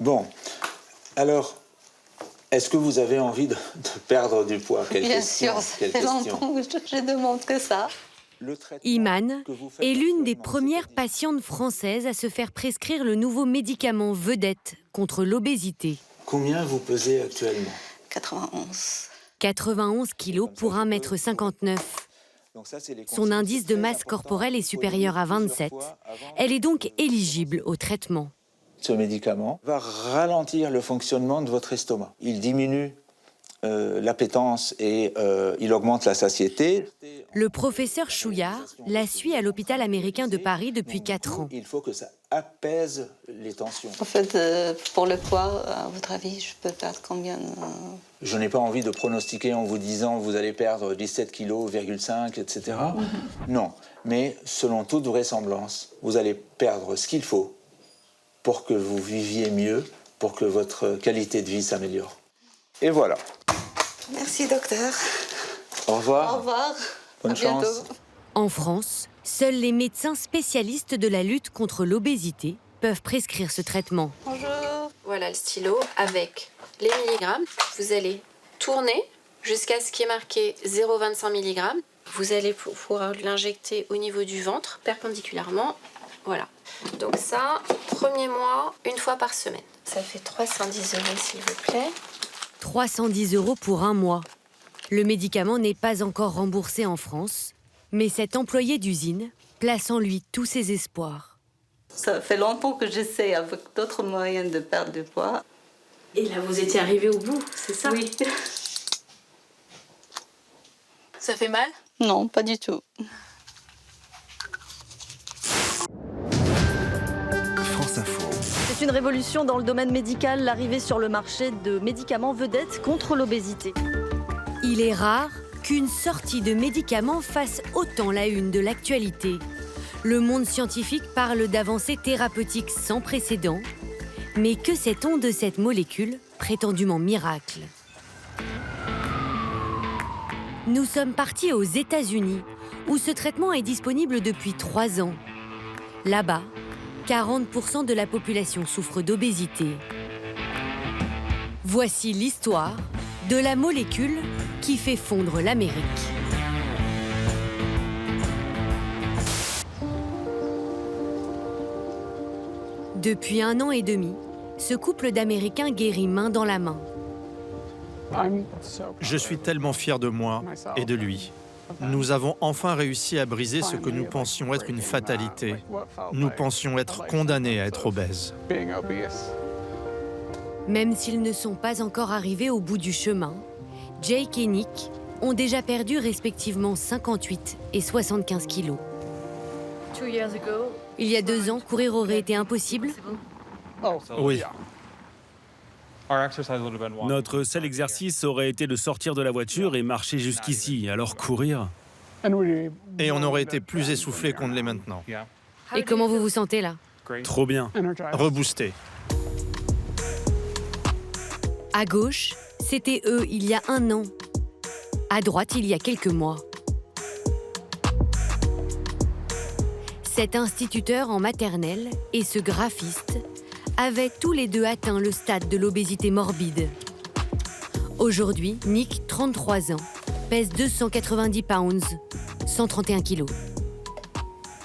Bon, alors, est-ce que vous avez envie de perdre du poids? Bien sûr, ça fait longtemps que je demande que ça. Imane est l'une des premières patientes françaises à se faire prescrire le nouveau médicament vedette contre l'obésité. Combien vous pesez actuellement? 91. 91 kilos pour 1,59 m. Son indice de masse corporelle est supérieur à 27. Elle est donc éligible au traitement. Ce médicament va ralentir le fonctionnement de votre estomac. Il diminue l'appétence et il augmente la satiété. Le professeur Chouillard la suit à l'hôpital américain de Paris depuis 4 ans. Il faut que ça apaise les tensions. En fait, pour le poids, à votre avis, je peux perdre combien? Je n'ai pas envie de pronostiquer en vous disant vous allez perdre 17 kg, etc. Non, mais selon toute vraisemblance, vous allez perdre ce qu'il faut pour que vous viviez mieux, pour que votre qualité de vie s'améliore. Et voilà. Merci, docteur. Au revoir. Au revoir. Bonne chance. En France, seuls les médecins spécialistes de la lutte contre l'obésité peuvent prescrire ce traitement. Bonjour. Voilà le stylo avec les milligrammes. Vous allez tourner jusqu'à ce qui est marqué 0,25 mg. Vous allez pouvoir l'injecter au niveau du ventre, perpendiculairement. Voilà. Donc ça, premier mois, 1 fois par semaine. Ça fait 310 €, s'il vous plaît. 310 € pour 1 mois. Le médicament n'est pas encore remboursé en France, mais cet employé d'usine place en lui tous ses espoirs. Ça fait longtemps que j'essaie avec d'autres moyens de perdre du poids. Et là, vous étiez arrivé au bout, c'est ça? Oui. Ça fait mal? Non, pas du tout. France Info. C'est une révolution dans le domaine médical, l'arrivée sur le marché de médicaments vedettes contre l'obésité. Il est rare qu'une sortie de médicaments fasse autant la une de l'actualité. Le monde scientifique parle d'avancées thérapeutiques sans précédent. Mais que sait-on de cette molécule prétendument miracle? Nous sommes partis aux États-Unis, où ce traitement est disponible depuis 3 ans. Là-bas, 40% de la population souffre d'obésité. Voici l'histoire de la molécule qui fait fondre l'Amérique. Depuis 1 an et demi, ce couple d'Américains guérit main dans la main. Je suis tellement fier de moi et de lui. Nous avons enfin réussi à briser ce que nous pensions être une fatalité. Nous pensions être condamnés à être obèses. Même s'ils ne sont pas encore arrivés au bout du chemin, Jake et Nick ont déjà perdu respectivement 58 et 75 kilos. Il y a 2 ans, courir aurait été impossible. Oui. Notre seul exercice aurait été de sortir de la voiture et marcher jusqu'ici, alors courir. Et on aurait été plus essoufflés qu'on ne l'est maintenant. Et comment vous vous sentez là? Trop bien. Reboostés. À gauche, c'était eux il y a 1 an. À droite, il y a quelques mois. Cet instituteur en maternelle et ce graphiste avaient tous les deux atteint le stade de l'obésité morbide. Aujourd'hui, Nick, 33 ans, pèse 290 pounds, 131 kilos.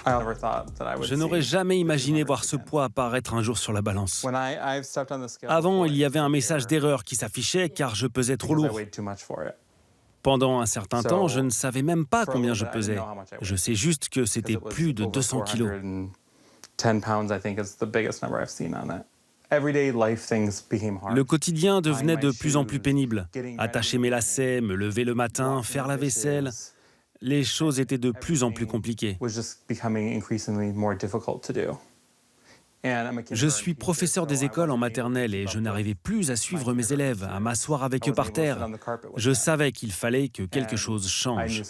Je n'aurais jamais imaginé voir ce poids apparaître un jour sur la balance. Avant, il y avait un message d'erreur qui s'affichait car je pesais trop lourd. Pendant un certain temps, je ne savais même pas combien je pesais. Je sais juste que c'était plus de 200 kilos. Le quotidien devenait de plus en plus pénible. Attacher mes lacets, me lever le matin, faire la vaisselle. Les choses étaient de plus en plus compliquées. Je suis professeur des écoles en maternelle et je n'arrivais plus à suivre mes élèves, à m'asseoir avec eux par terre. Je savais qu'il fallait que quelque chose change.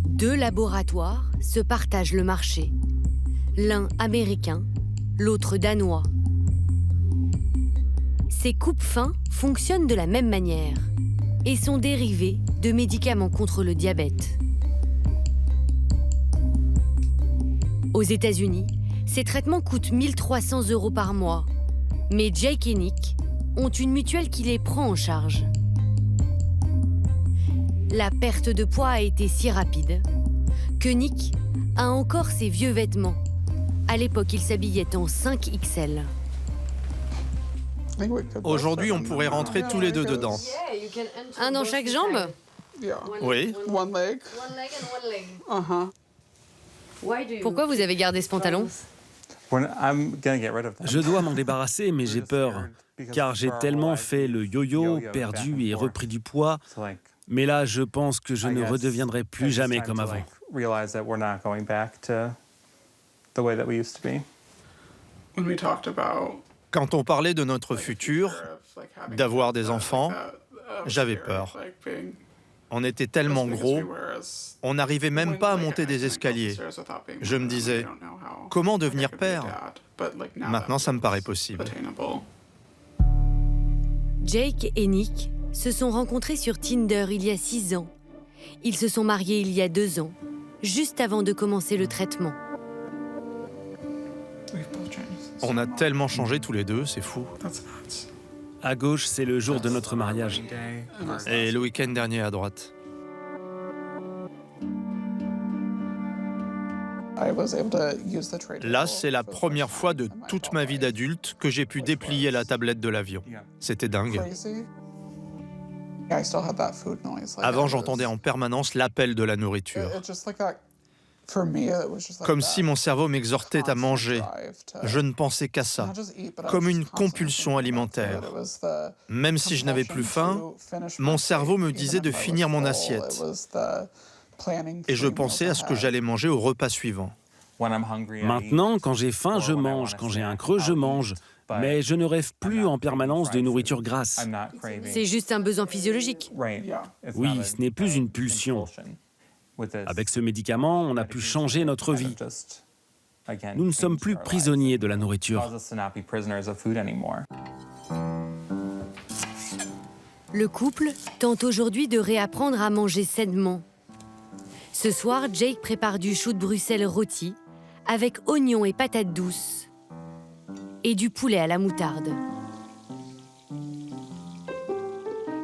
2 laboratoires se partagent le marché. L'un américain, l'autre danois. Ces coupes-fins fonctionnent de la même manière et sont dérivés de médicaments contre le diabète. Aux États-Unis, Ces traitements coûtent 1 300 € par mois. Mais Jake et Nick ont une mutuelle qui les prend en charge. La perte de poids a été si rapide que Nick a encore ses vieux vêtements. À l'époque, il s'habillait en 5XL. Aujourd'hui, on pourrait rentrer tous les deux dedans. Un dans chaque jambe? Oui. Pourquoi vous avez gardé ce pantalon? Je dois m'en débarrasser, mais j'ai peur, car j'ai tellement fait le yo-yo, perdu et repris du poids. Mais là, je pense que je ne redeviendrai plus jamais comme avant. Quand on parlait de notre futur, d'avoir des enfants, j'avais peur. On était tellement gros, on n'arrivait même pas à monter des escaliers. Je me disais, comment devenir père? Maintenant, ça me paraît possible. Jake et Nick se sont rencontrés sur Tinder il y a 6 ans. Ils se sont mariés il y a 2 ans, juste avant de commencer le traitement. On a tellement changé tous les deux, c'est fou. À gauche, c'est le jour de notre mariage. Et le week-end dernier à droite. Là, c'est la première fois de toute ma vie d'adulte que j'ai pu déplier la tablette de l'avion. C'était dingue. Avant, j'entendais en permanence l'appel de la nourriture. Comme si mon cerveau m'exhortait à manger. Je ne pensais qu'à ça, comme une compulsion alimentaire. Même si je n'avais plus faim, mon cerveau me disait de finir mon assiette. Et je pensais à ce que j'allais manger au repas suivant. Maintenant, quand j'ai faim, je mange. Quand j'ai un creux, je mange. Mais je ne rêve plus en permanence de nourriture grasse. C'est juste un besoin physiologique. Oui, ce n'est plus une pulsion. Avec ce médicament, on a pu changer notre vie. Nous ne sommes plus prisonniers de la nourriture. Le couple tente aujourd'hui de réapprendre à manger sainement. Ce soir, Jake prépare du chou de Bruxelles rôti avec oignons et patates douces et du poulet à la moutarde.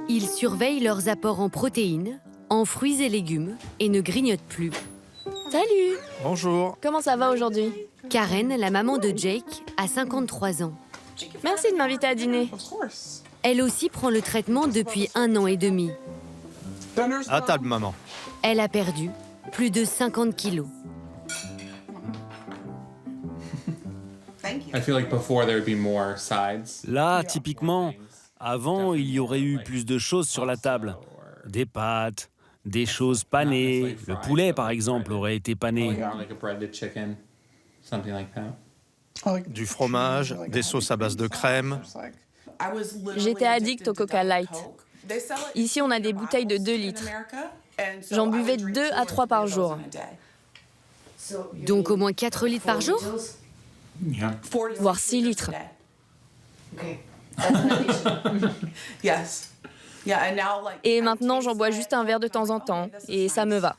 Ils surveillent leurs apports en protéines, en fruits et légumes et ne grignotent plus. Salut! Bonjour. Comment ça va aujourd'hui? Karen, la maman de Jake, a 53 ans. Merci de m'inviter à dîner. Elle aussi prend le traitement depuis 1 an et demi. À table, maman. Elle a perdu plus de 50 kilos. Là, typiquement, avant, il y aurait eu plus de choses sur la table. Des pâtes, des choses panées. Le poulet, par exemple, aurait été pané. Du fromage, des sauces à base de crème. J'étais addict au Coca Light. Ici, on a des bouteilles de 2 litres. J'en buvais 2 à 3 par jour. Donc au moins 4 litres par jour? Voire 6 litres. Et maintenant, j'en bois juste un verre de temps en temps, et ça me va.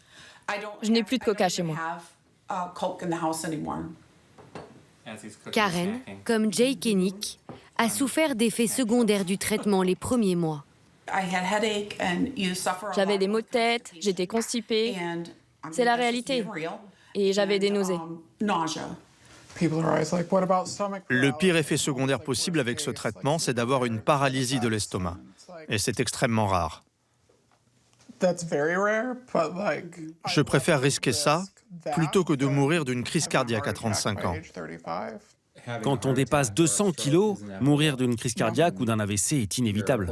Je n'ai plus de Coca chez moi. Karen, comme Jake et Nick, a souffert d'effets secondaires du traitement les premiers mois. J'avais des maux de tête, j'étais constipée. C'est la réalité. Et j'avais des nausées. Le pire effet secondaire possible avec ce traitement, c'est d'avoir une paralysie de l'estomac. Et c'est extrêmement rare. Je préfère risquer ça plutôt que de mourir d'une crise cardiaque à 35 ans. Quand on dépasse 200 kilos, mourir d'une crise cardiaque ou d'un AVC est inévitable.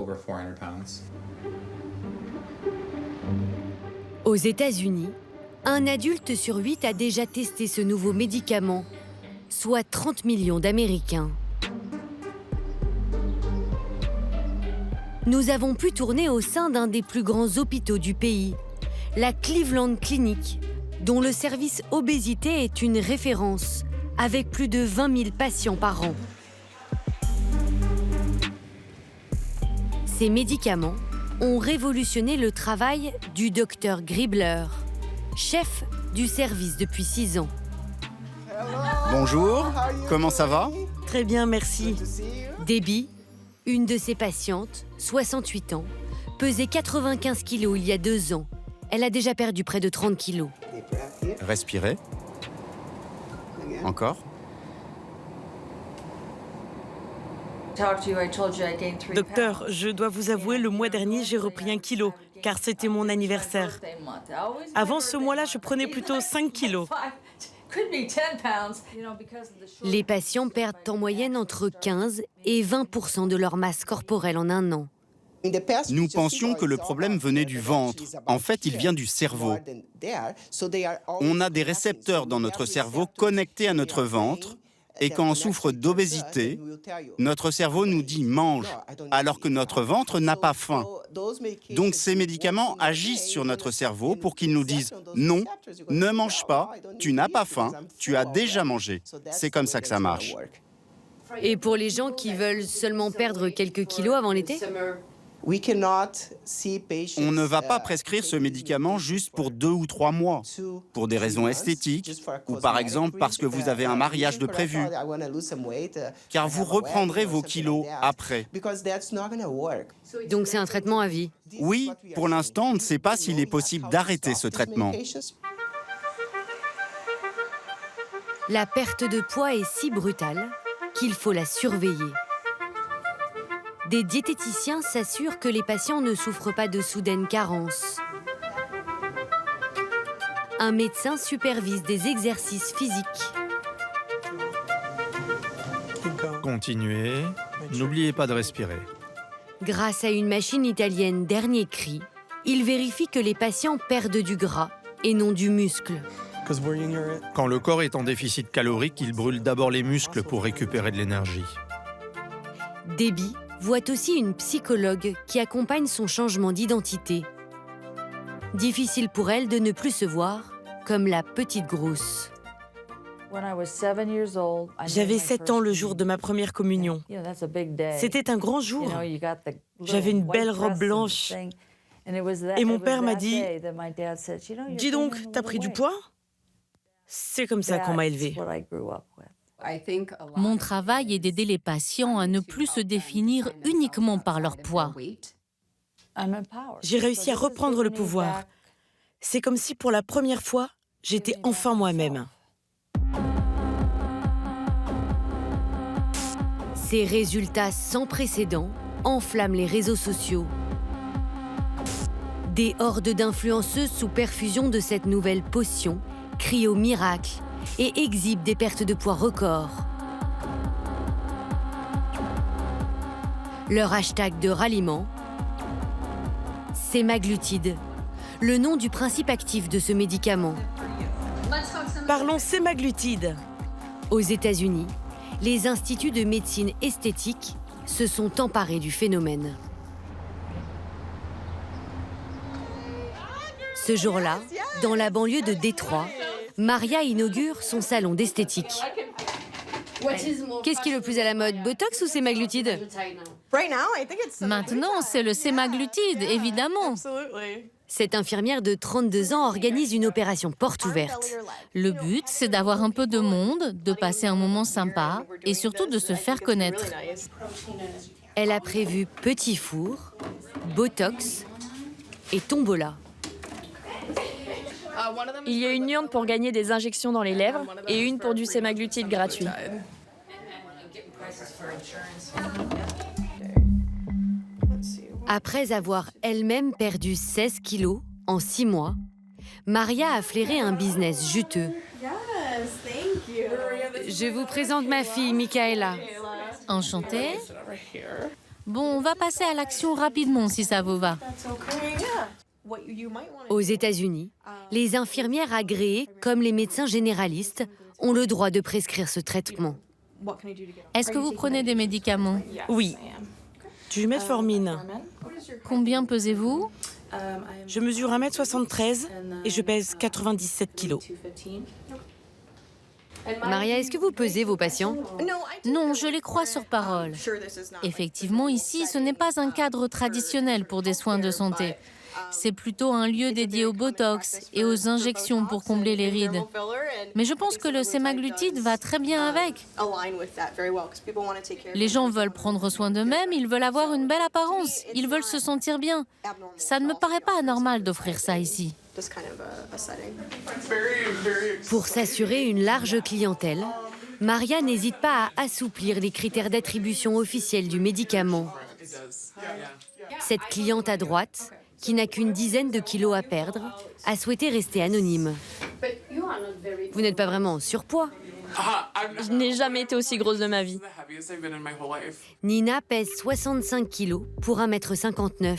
Aux États-Unis, un adulte sur 8 a déjà testé ce nouveau médicament, soit 30 millions d'Américains. Nous avons pu tourner au sein d'un des plus grands hôpitaux du pays, la Cleveland Clinic, dont le service obésité est une référence, avec plus de 20 000 patients par an. Ces médicaments ont révolutionné le travail du docteur Gribler, chef du service depuis 6 ans. Bonjour, comment ça va? Très bien, merci. Debbie, une de ses patientes, 68 ans, pesait 95 kilos il y a 2 ans. Elle a déjà perdu près de 30 kilos. Respirez. Encore. Docteur, je dois vous avouer, le mois dernier, j'ai repris 1 kilo, car c'était mon anniversaire. Avant ce mois-là, je prenais plutôt 5 kilos. Les patients perdent en moyenne entre 15 et 20% de leur masse corporelle en 1 an. Nous pensions que le problème venait du ventre. En fait, il vient du cerveau. On a des récepteurs dans notre cerveau connectés à notre ventre. Et quand on souffre d'obésité, notre cerveau nous dit « mange », alors que notre ventre n'a pas faim. Donc ces médicaments agissent sur notre cerveau pour qu'ils nous disent « non, ne mange pas, tu n'as pas faim, tu as déjà mangé ». C'est comme ça que ça marche. Et pour les gens qui veulent seulement perdre quelques kilos avant l'été ? On ne va pas prescrire ce médicament juste pour 2 ou 3 mois, pour des raisons esthétiques, ou par exemple parce que vous avez un mariage de prévu, car vous reprendrez vos kilos après. Donc c'est un traitement à vie ? Oui, pour l'instant, on ne sait pas s'il est possible d'arrêter ce traitement. La perte de poids est si brutale qu'il faut la surveiller. Des diététiciens s'assurent que les patients ne souffrent pas de soudaines carences. Un médecin supervise des exercices physiques. Continuez. N'oubliez pas de respirer. Grâce à une machine italienne dernier cri, il vérifie que les patients perdent du gras et non du muscle. Quand le corps est en déficit calorique, il brûle d'abord les muscles pour récupérer de l'énergie. Debbie voit aussi une psychologue qui accompagne son changement d'identité. Difficile pour elle de ne plus se voir comme la petite grosse. J'avais 7 ans le jour de ma première communion. C'était un grand jour. J'avais une belle robe blanche. Et mon père m'a dit « Dis donc, t'as pris du poids ?» C'est comme ça qu'on m'a élevée. Mon travail est d'aider les patients à ne plus se définir uniquement par leur poids. J'ai réussi à reprendre le pouvoir. C'est comme si pour la première fois, j'étais enfin moi-même. Ces résultats sans précédent enflamment les réseaux sociaux. Des hordes d'influenceuses sous perfusion de cette nouvelle potion crient au miracle et exhibent des pertes de poids records. Leur hashtag de ralliement, sémaglutide, le nom du principe actif de ce médicament. Parlons sémaglutide. Aux États-Unis, les instituts de médecine esthétique se sont emparés du phénomène. Ce jour-là, dans la banlieue de Détroit, Maria inaugure son salon d'esthétique. Qu'est-ce qui est le plus à la mode, Botox ou sémaglutide ? Maintenant, c'est le sémaglutide, évidemment. Cette infirmière de 32 ans organise une opération porte ouverte. Le but, c'est d'avoir un peu de monde, de passer un moment sympa et surtout de se faire connaître. Elle a prévu petit four, Botox et tombola. Il y a une urne pour gagner des injections dans les lèvres et une pour du sémaglutide gratuit. Après avoir elle-même perdu 16 kilos en 6 mois, Maria a flairé un business juteux. Je vous présente ma fille, Michaela. Enchantée. Bon, on va passer à l'action rapidement si ça vous va. Aux États-Unis, les infirmières agréées, comme les médecins généralistes, ont le droit de prescrire ce traitement. Est-ce que vous prenez des médicaments? Oui. Du metformine. Combien pesez-vous? Je mesure 1m73 et je pèse 97 kilos. Maria, est-ce que vous pesez vos patients? Non, je les crois sur parole. Effectivement, ici, ce n'est pas un cadre traditionnel pour des soins de santé. C'est plutôt un lieu dédié au Botox et aux injections pour combler les rides. Mais je pense que le sémaglutide va très bien avec. Les gens veulent prendre soin d'eux-mêmes, ils veulent avoir une belle apparence, ils veulent se sentir bien. Ça ne me paraît pas anormal d'offrir ça ici. Pour s'assurer une large clientèle, Maria n'hésite pas à assouplir les critères d'attribution officiels du médicament. Cette cliente à droite, qui n'a qu'une dizaine de kilos à perdre, a souhaité rester anonyme. Vous n'êtes pas vraiment en surpoids. Je n'ai jamais été aussi grosse de ma vie. Nina pèse 65 kilos pour 1,59 m.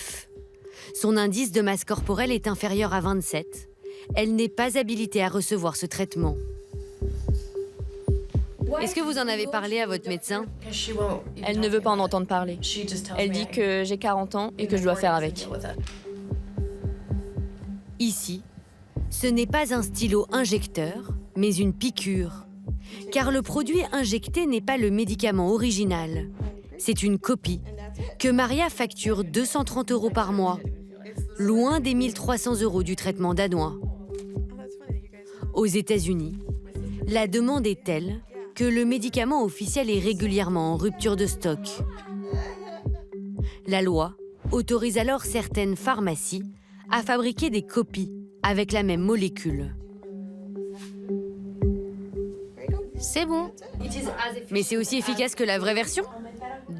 Son indice de masse corporelle est inférieur à 27. Elle n'est pas habilitée à recevoir ce traitement. Est-ce que vous en avez parlé à votre médecin? Elle ne veut pas en entendre parler. Elle dit que j'ai 40 ans et que je dois faire avec. Ici, ce n'est pas un stylo injecteur, mais une piqûre. Car le produit injecté n'est pas le médicament original. C'est une copie que Maria facture 230 € par mois, loin des 1 300 € du traitement danois. Aux États-Unis, la demande est telle que le médicament officiel est régulièrement en rupture de stock. La loi autorise alors certaines pharmacies à fabriquer des copies avec la même molécule. C'est bon. Mais c'est aussi efficace que la vraie version?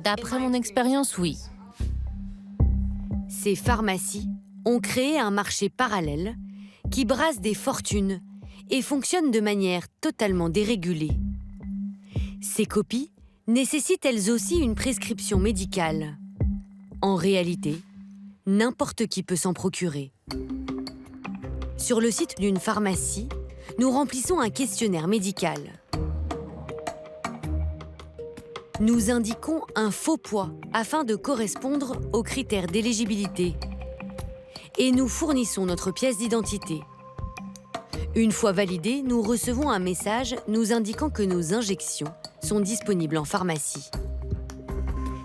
D'après mon expérience, oui. Ces pharmacies ont créé un marché parallèle qui brasse des fortunes et fonctionne de manière totalement dérégulée. Ces copies nécessitent elles aussi une prescription médicale. En réalité, n'importe qui peut s'en procurer. Sur le site d'une pharmacie, nous remplissons un questionnaire médical. Nous indiquons un faux poids afin de correspondre aux critères d'éligibilité. Et nous fournissons notre pièce d'identité. Une fois validée, nous recevons un message nous indiquant que nos injections sont disponibles en pharmacie.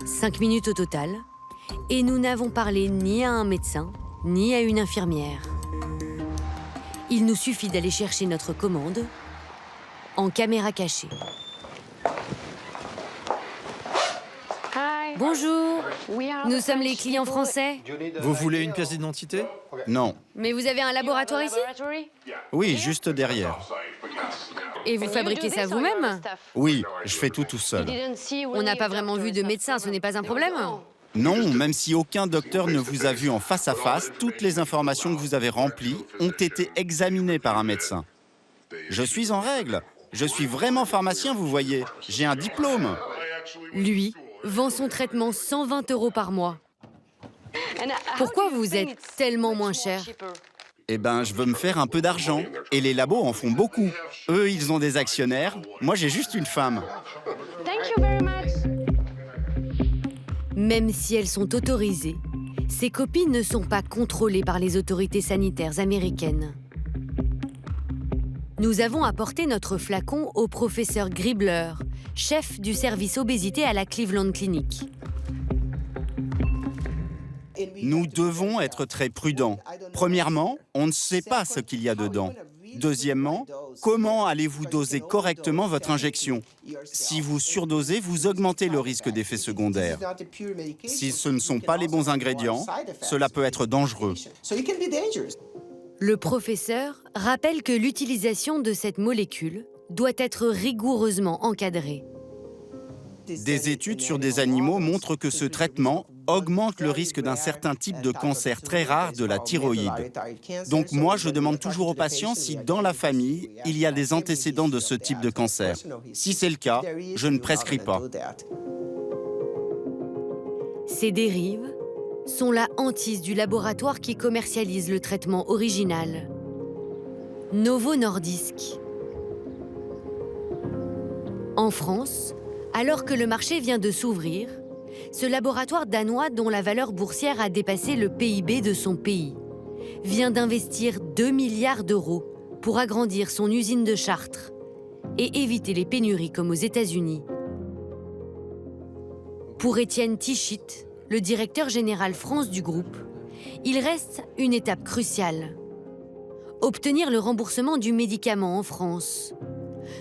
5 minutes au total, et nous n'avons parlé ni à un médecin, ni à une infirmière. Il nous suffit d'aller chercher notre commande en caméra cachée. Bonjour, nous sommes les clients français. Vous voulez une pièce d'identité? Non. Mais vous avez un laboratoire ici? Oui, juste derrière. Et vous fabriquez ça vous-même? Oui, je fais tout seul. On n'a pas vraiment vu de médecin, ce n'est pas un problème? Non, même si aucun docteur ne vous a vu en face à face, toutes les informations que vous avez remplies ont été examinées par un médecin. Je suis en règle. Je suis vraiment pharmacien, vous voyez. J'ai un diplôme. Lui vend son traitement 120 € par mois. Pourquoi vous êtes tellement moins cher? Eh ben, je veux me faire un peu d'argent. Et les labos en font beaucoup. Eux, ils ont des actionnaires. Moi, j'ai juste une femme. Même si elles sont autorisées, ces copies ne sont pas contrôlées par les autorités sanitaires américaines. Nous avons apporté notre flacon au professeur Gribler, chef du service obésité à la Cleveland Clinic. Nous devons être très prudents. Premièrement, on ne sait pas ce qu'il y a dedans. Deuxièmement, comment allez-vous doser correctement votre injection? Si vous surdosez, vous augmentez le risque d'effets secondaires. Si ce ne sont pas les bons ingrédients, cela peut être dangereux. Le professeur rappelle que l'utilisation de cette molécule doit être rigoureusement encadrée. Des études sur des animaux montrent que ce traitement augmente le risque d'un certain type de cancer très rare de la thyroïde. Donc moi, je demande toujours aux patients si dans la famille, il y a des antécédents de ce type de cancer. Si c'est le cas, je ne prescris pas. Ces dérives sont la hantise du laboratoire qui commercialise le traitement original, Novo Nordisk. En France, alors que le marché vient de s'ouvrir, ce laboratoire danois dont la valeur boursière a dépassé le PIB de son pays vient d'investir 2 milliards d'euros pour agrandir son usine de Chartres et éviter les pénuries comme aux États-Unis. Pour Étienne Tichit, le directeur général France du groupe, il reste une étape cruciale. Obtenir le remboursement du médicament en France.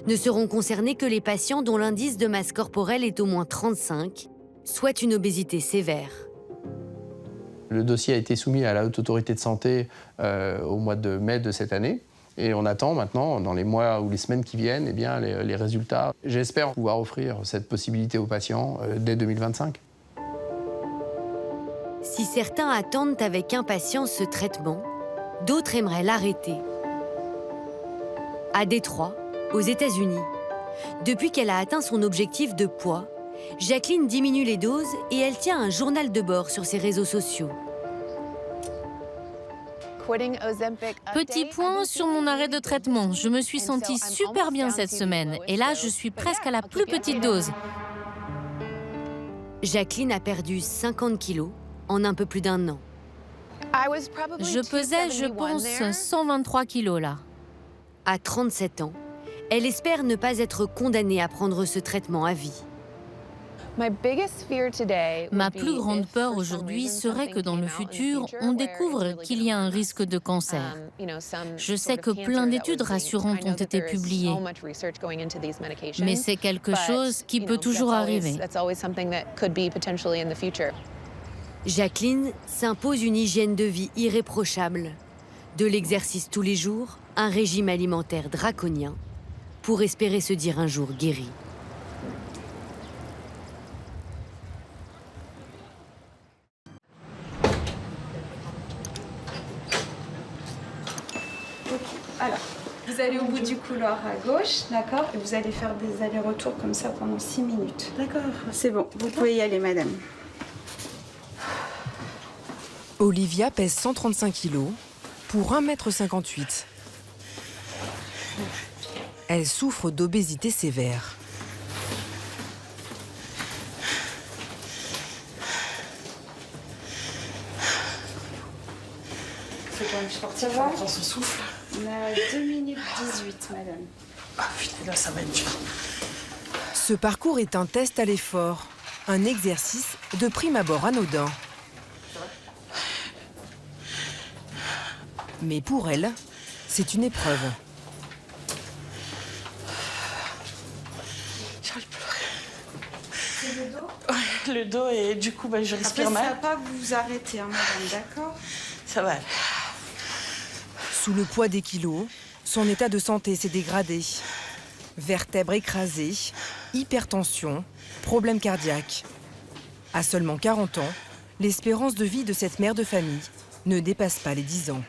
Ne seront concernés que les patients dont l'indice de masse corporelle est au moins 35, soit une obésité sévère. Le dossier a été soumis à la Haute Autorité de Santé au mois de mai de cette année. Et on attend maintenant, dans les mois ou les semaines qui viennent, eh bien, les résultats. J'espère pouvoir offrir cette possibilité aux patients dès 2025. Si certains attendent avec impatience ce traitement, d'autres aimeraient l'arrêter. À Détroit, aux États-Unis, depuis qu'elle a atteint son objectif de poids, Jacqueline diminue les doses et elle tient un journal de bord sur ses réseaux sociaux. Petit point sur mon arrêt de traitement. Je me suis sentie super bien cette semaine. Et là, je suis presque à la plus petite dose. Jacqueline a perdu 50 kilos en un peu plus d'un an. Je pesais, je pense, 123 kilos là. À 37 ans, elle espère ne pas être condamnée à prendre ce traitement à vie. Ma plus grande peur aujourd'hui serait que dans le futur, on découvre qu'il y a un risque de cancer. Je sais que plein d'études rassurantes ont été publiées, mais c'est quelque chose qui peut toujours arriver. Jacqueline s'impose une hygiène de vie irréprochable, de l'exercice tous les jours, un régime alimentaire draconien, pour espérer se dire un jour guérie. Alors, vous allez au bout du couloir à gauche, d'accord? Et vous allez faire des allers-retours comme ça pendant 6 minutes. D'accord. C'est bon, vous pouvez y aller, madame. Olivia pèse 135 kilos pour 1,58 m. Elle souffre d'obésité sévère. C'est quand même sportif, on prend son souffle. On a 2 minutes 18, madame. Ah putain, là ça va être dur. Ce parcours est un test à l'effort, un exercice de prime abord anodin. Mais pour elle, c'est une épreuve. J'ai envie de pleurer. C'est le dos? Ouais, le dos et du coup je respire mal. Après, ça va pas vous arrêter, hein, madame, d'accord? Ça va. Sous le poids des kilos, son état de santé s'est dégradé. Vertèbres écrasées, hypertension, problèmes cardiaques. À seulement 40 ans, l'espérance de vie de cette mère de famille ne dépasse pas les 10 ans.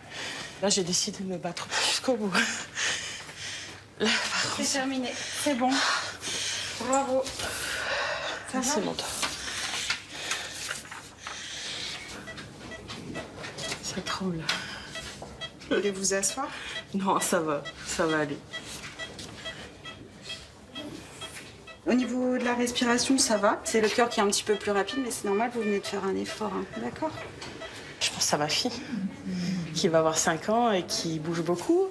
Là, j'ai décidé de me battre jusqu'au bout. Là, c'est terminé, c'est bon. Bravo. Ça va? C'est bon, toi. Ça tremble. Vous voulez vous asseoir? Non, ça va aller. Au niveau de la respiration, ça va. C'est le cœur qui est un petit peu plus rapide, mais c'est normal, vous venez de faire un effort, hein. D'accord? Je pense à ma fille, qui va avoir 5 ans et qui bouge beaucoup.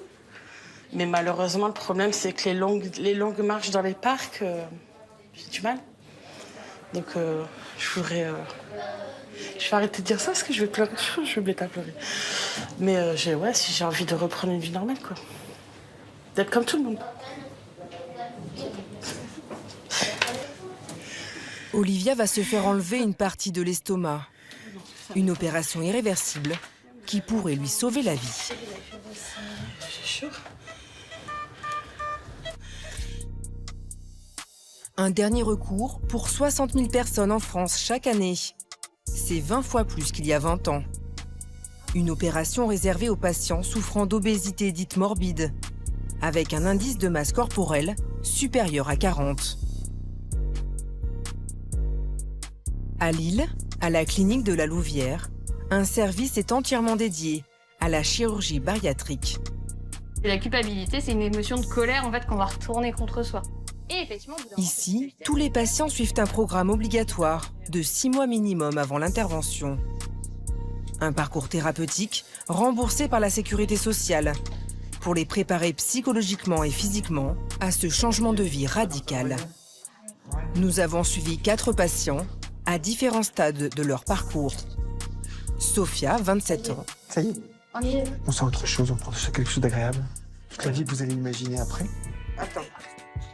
Mais malheureusement, le problème, c'est que les longues marches dans les parcs, j'ai du mal. Donc, je voudrais... Je vais arrêter de dire ça parce que je vais pleurer. Je vais me mettre à pleurer. Mais si j'ai envie de reprendre une vie normale, quoi. D'être comme tout le monde. Olivia va se faire enlever une partie de l'estomac. Une opération irréversible qui pourrait lui sauver la vie. J'ai chaud. Un dernier recours pour 60 000 personnes en France chaque année. C'est 20 fois plus qu'il y a 20 ans. Une opération réservée aux patients souffrant d'obésité dite morbide, avec un indice de masse corporelle supérieur à 40. À Lille, à la clinique de la Louvière, un service est entièrement dédié à la chirurgie bariatrique. La culpabilité, c'est une émotion de colère en fait qu'on va retourner contre soi. Et effectivement, ici, tous les patients suivent un programme obligatoire de 6 mois minimum avant l'intervention. Un parcours thérapeutique remboursé par la sécurité sociale pour les préparer psychologiquement et physiquement à ce changement de vie radical. Nous avons suivi 4 patients à différents stades de leur parcours. Sophia, 27 ans. Ça y est, On y est. on sent autre chose, on pense à quelque chose d'agréable. Toute la vie que vous allez imaginer après. Attends.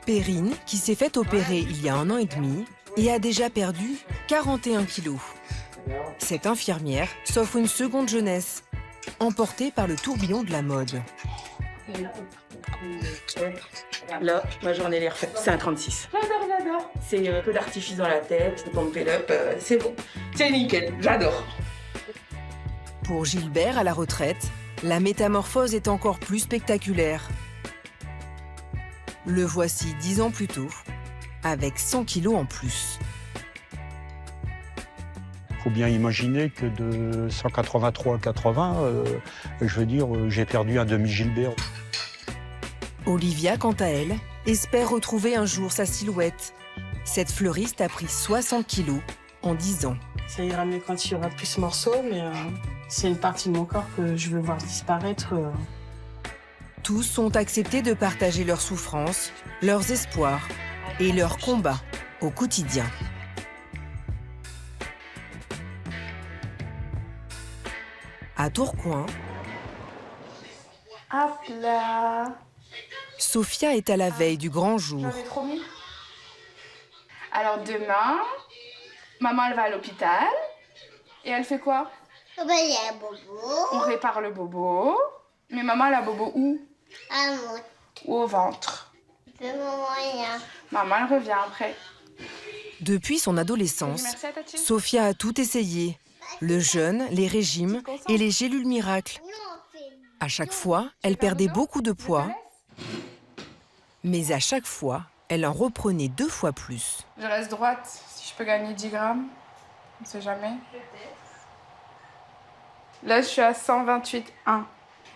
Perrine, qui s'est fait opérer il y a 1 an et demi et a déjà perdu 41 kilos. Cette infirmière s'offre une seconde jeunesse, emportée par le tourbillon de la mode. Là, ma journée, elle est refaite. C'est un 36. J'adore. C'est peu d'artifice dans la tête, le pump it up, c'est bon. C'est nickel, j'adore. Pour Gilbert, à la retraite, la métamorphose est encore plus spectaculaire. Le voici 10 ans plus tôt, avec 100 kilos en plus. Il faut bien imaginer que de 183 à 80, je veux dire, j'ai perdu un demi-Gilbert. Olivia, quant à elle, espère retrouver un jour sa silhouette. Cette fleuriste a pris 60 kilos en 10 ans. Ça ira mieux quand il y aura plus de morceaux, mais c'est une partie de mon corps que je veux voir disparaître. Tous ont accepté de partager leurs souffrances, leurs espoirs et leurs combats au quotidien. À Tourcoing, Hop là. Sophia est à la veille du grand jour. J'avais trop mis. Alors demain, maman elle va à l'hôpital et elle fait quoi? Il y a un bobo. On répare le bobo. Mais maman elle a bobo où? Un mot. Ou au ventre? Maman elle revient après. Depuis son adolescence, Merci à Tati. Sophia a tout essayé. Le jeûne, les régimes et les gélules miracles. À chaque fois, elle perdait beaucoup de poids. Mais à chaque fois, elle en reprenait 2 fois plus. Je reste droite si je peux gagner 10 grammes. On ne sait jamais. Là je suis à 128,1.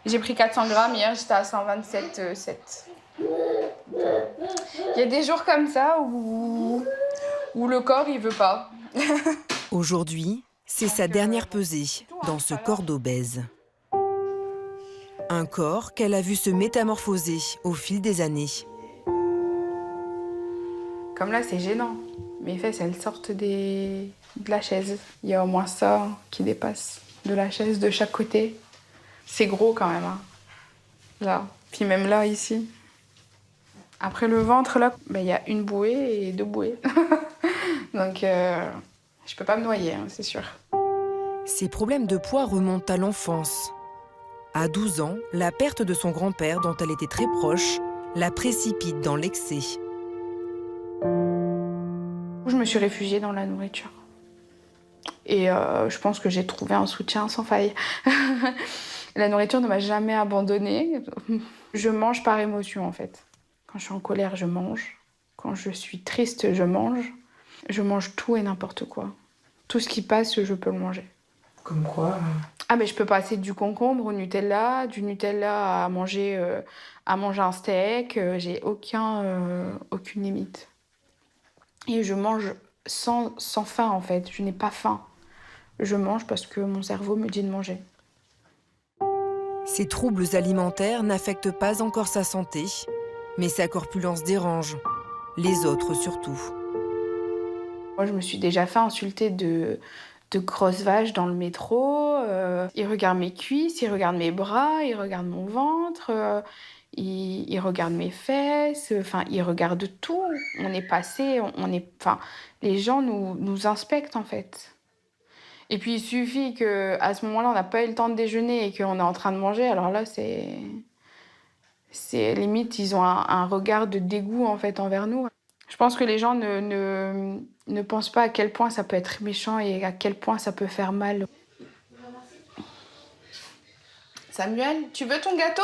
J'ai pris 400 grammes, hier j'étais à 127,7. Il y a des jours comme ça où le corps il veut pas. Aujourd'hui, c'est sa dernière pesée dans ce corps d'obèse. Un corps qu'elle a vu se métamorphoser au fil des années. Comme là c'est gênant. Mes fesses elles sortent de la chaise. Il y a au moins ça qui dépasse de la chaise de chaque côté. C'est gros quand même. Hein. Là. Puis même là, ici. Après le ventre, là, il y a une bouée et 2 bouées. Donc, je peux pas me noyer, hein, c'est sûr. Ses problèmes de poids remontent à l'enfance. À 12 ans, la perte de son grand-père, dont elle était très proche, la précipite dans l'excès. Je me suis réfugiée dans la nourriture. Et je pense que j'ai trouvé un soutien sans faille. La nourriture ne m'a jamais abandonnée. Je mange par émotion, en fait. Quand je suis en colère, je mange. Quand je suis triste, je mange. Je mange tout et n'importe quoi. Tout ce qui passe, je peux le manger. Comme quoi Ah, mais je peux passer du concombre au Nutella, du Nutella à manger un steak. J'ai aucune limite. Et je mange sans faim, en fait. Je n'ai pas faim. Je mange parce que mon cerveau me dit de manger. Ces troubles alimentaires n'affectent pas encore sa santé, mais sa corpulence dérange, les autres surtout. Moi, je me suis déjà fait insulter de grosses vaches dans le métro. Ils regardent mes cuisses, ils regardent mes bras, ils regardent mon ventre, ils regardent mes fesses, enfin, ils regardent tout. On est passé, les gens nous inspectent, en fait. Et puis, il suffit qu'à ce moment-là, on n'a pas eu le temps de déjeuner et qu'on est en train de manger. Alors là, c'est limite, ils ont un regard de dégoût, en fait, envers nous. Je pense que les gens ne pensent pas à quel point ça peut être méchant et à quel point ça peut faire mal. Samuel, tu veux ton gâteau?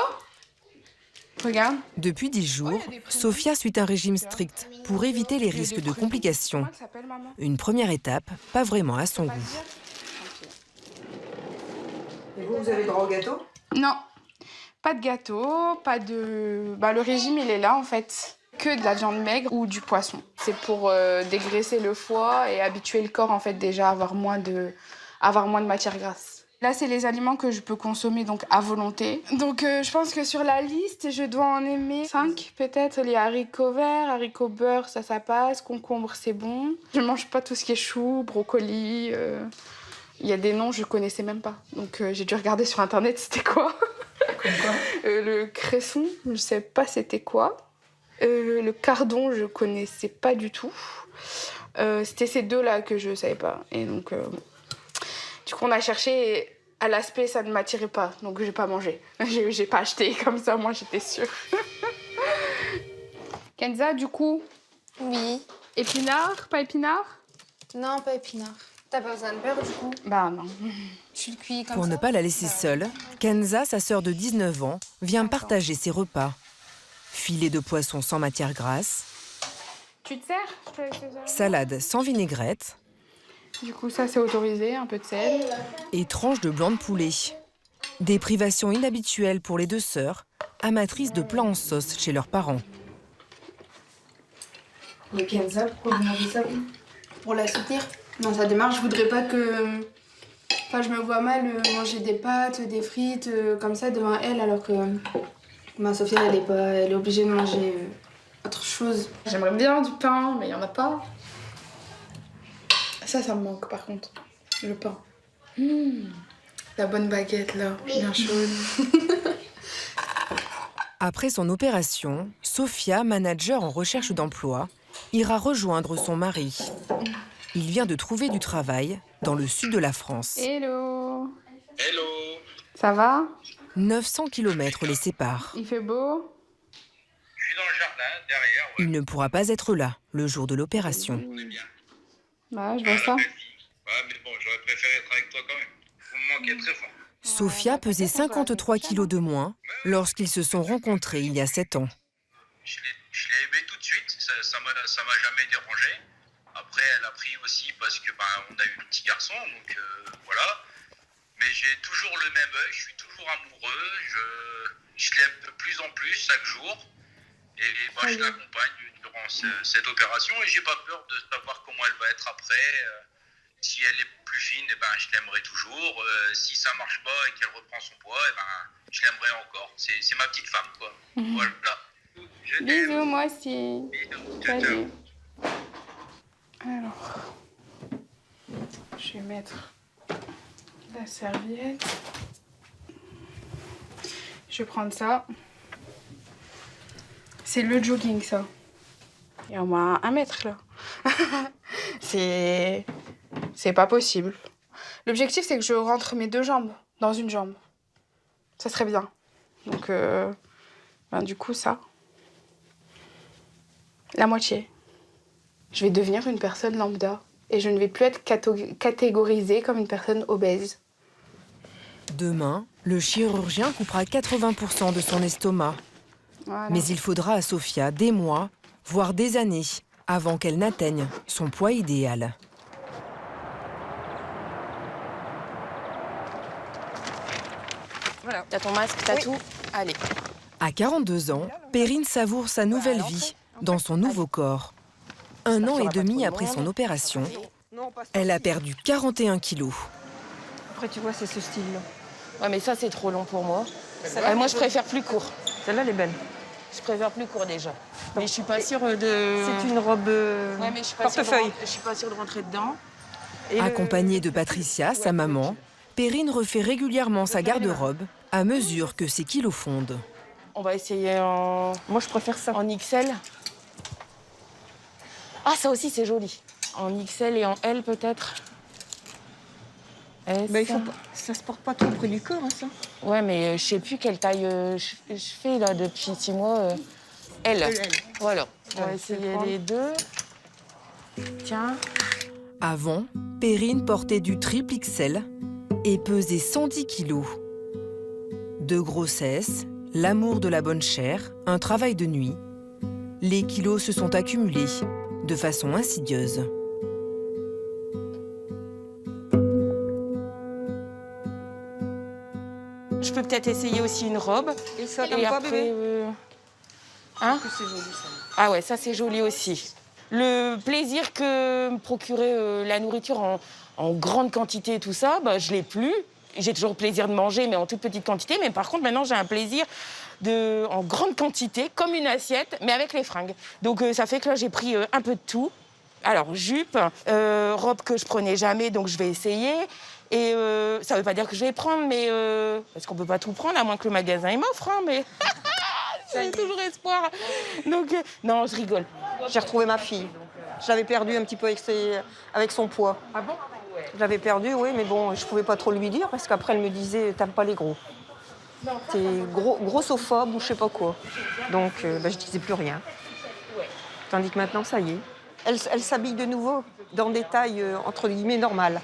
Regarde. Depuis 10 jours, Sophia suit un régime strict pour éviter les risques de complications. Une première étape, pas vraiment à son goût. Et vous avez droit au gâteau? Non, pas de gâteau, pas de... le régime, il est là, en fait. Que de la viande maigre ou du poisson. C'est pour dégraisser le foie et habituer le corps, en fait, déjà à avoir moins de matière grasse. Là, c'est les aliments que je peux consommer donc à volonté. Donc, je pense que sur la liste, je dois en aimer 5, peut-être. Les haricots verts, haricots beurre, ça passe. Concombre, c'est bon. Je mange pas tout ce qui est chou, brocoli, Il y a des noms, je connaissais même pas. Donc j'ai dû regarder sur Internet c'était quoi. Comme quoi Le cresson, je sais pas c'était quoi. Le cardon, je connaissais pas du tout. C'était ces deux-là que je savais pas. Et donc, du coup, on a cherché et à l'aspect, ça ne m'attirait pas. Donc, j'ai pas mangé. J'ai pas acheté comme ça, moi, j'étais sûre. Kenza, du coup? Oui. Épinard, pas épinard? Non, pas épinard. T'as pas besoin de beurre, du coup? Bah non. Tu le cuis comme Pour ça? ne pas la laisser seule, Kenza, sa sœur de 19 ans, vient partager ses repas. Filet de poisson sans matière grasse, Tu te sers? salade sans vinaigrette Du coup, ça, c'est autorisé, un peu de sel. et tranche de blanc de poulet. Des privations inhabituelles pour les deux sœurs, amatrices de plats en sauce chez leurs parents. Le Kenza, pourquoi vous mangez ça? Pour la soutenir. Dans sa démarche, je voudrais pas que... Enfin, je me vois mal manger des pâtes, des frites, comme ça, devant elle, alors que... Sophia, elle est obligée de manger autre chose. J'aimerais bien du pain, mais il y en a pas. Ça me manque, par contre. Le pain. La bonne baguette, là, bien chaude. Après son opération, Sophia, manager en recherche d'emploi, ira rejoindre son mari. Il vient de trouver du travail dans le sud de la France. Hello. Hello. Ça va? 900 km les séparent. Il fait beau? Je suis dans le jardin, derrière. Ouais. Il ne pourra pas être là le jour de l'opération. Bah, je vois ça. Ouais, mais bon, j'aurais préféré être avec toi quand même. Vous me manquez très fort. Sophia pesait 53 kilos de moins lorsqu'ils se sont rencontrés il y a 7 ans. Je l'ai aimé tout de suite, ça m'a jamais dérangé. Après, elle a pris aussi parce que on a eu le petit garçon, donc voilà. Mais j'ai toujours le même œil, je suis toujours amoureux, je l'aime de plus en plus chaque jour. Et je l'accompagne durant cette opération et j'ai pas peur de savoir comment elle va être après. Si elle est plus fine, je l'aimerai toujours. Si ça marche pas et qu'elle reprend son poids, je l'aimerai encore. C'est ma petite femme, quoi. Voilà. Bisous, moi aussi. Bisous. Salut. Alors, je vais mettre la serviette. Je vais prendre ça. C'est le jogging, ça. Il y a au moins 1 mètre, là. C'est pas possible. L'objectif, c'est que je rentre mes 2 jambes dans une jambe. Ça serait bien. Donc, du coup, ça. La moitié. Je vais devenir une personne lambda. Et je ne vais plus être catégorisée comme une personne obèse. Demain, le chirurgien coupera 80% de son estomac. Voilà. Mais il faudra à Sophia des mois, voire des années, avant qu'elle n'atteigne son poids idéal. Voilà. T'as ton masque, t'as tout. Allez. À 42 ans, Perrine savoure sa nouvelle vie dans son nouveau corps. 1 an et demi après son opération, elle a perdu 41 kilos. Après, tu vois, c'est ce style-là. Ouais, mais ça, c'est trop long pour moi. Moi, je préfère plus court. Celle-là, elle est belle. Je préfère plus court déjà. Mais je suis pas sûre de... C'est une robe ouais, mais je suis pas portefeuille. Je suis pas sûre de rentrer dedans. Accompagnée de Patricia, sa maman, Perrine refait régulièrement sa garde-robe à mesure que ses kilos fondent. On va essayer en... Moi, je préfère ça. En XL. Ah, ça aussi, c'est joli. En XL et en L, peut-être. S. Il faut pas... Ça se porte pas trop près du corps, hein, ça. Ouais, mais je sais plus quelle taille je fais, là, depuis 6 mois. L. Voilà. On va essayer les 2. Tiens. Avant, Perrine portait du triple XL et pesait 110 kilos. De grossesse, l'amour de la bonne chair, un travail de nuit, les kilos se sont accumulés de façon insidieuse. Je peux peut-être essayer aussi une robe. Et ça, t'aimes pas, bébé Hein? C'est joli, ça. Ah ouais, ça, c'est joli aussi. Le plaisir que me procurait la nourriture en grande quantité et tout ça, je l'ai plus. J'ai toujours le plaisir de manger, mais en toute petite quantité. Mais par contre, maintenant, j'ai un plaisir en grande quantité, comme une assiette, mais avec les fringues. Donc, ça fait que là, j'ai pris un peu de tout. Alors, jupe, robe que je prenais jamais, donc je vais essayer. Et ça veut pas dire que je vais prendre, mais parce qu'on peut pas tout prendre, à moins que le magasin il m'offre, hein, mais j'ai toujours espoir. Donc, non, je rigole. J'ai retrouvé ma fille. Je l'avais perdue un petit peu avec son poids. Ah bon? Je l'avais perdue, oui, mais bon, je pouvais pas trop lui dire parce qu'après, elle me disait, t'aimes pas les gros. T'es grossophobe ou je sais pas quoi. Donc, je disais plus rien. Tandis que maintenant, ça y est. Elle s'habille de nouveau dans des tailles, entre guillemets, normales.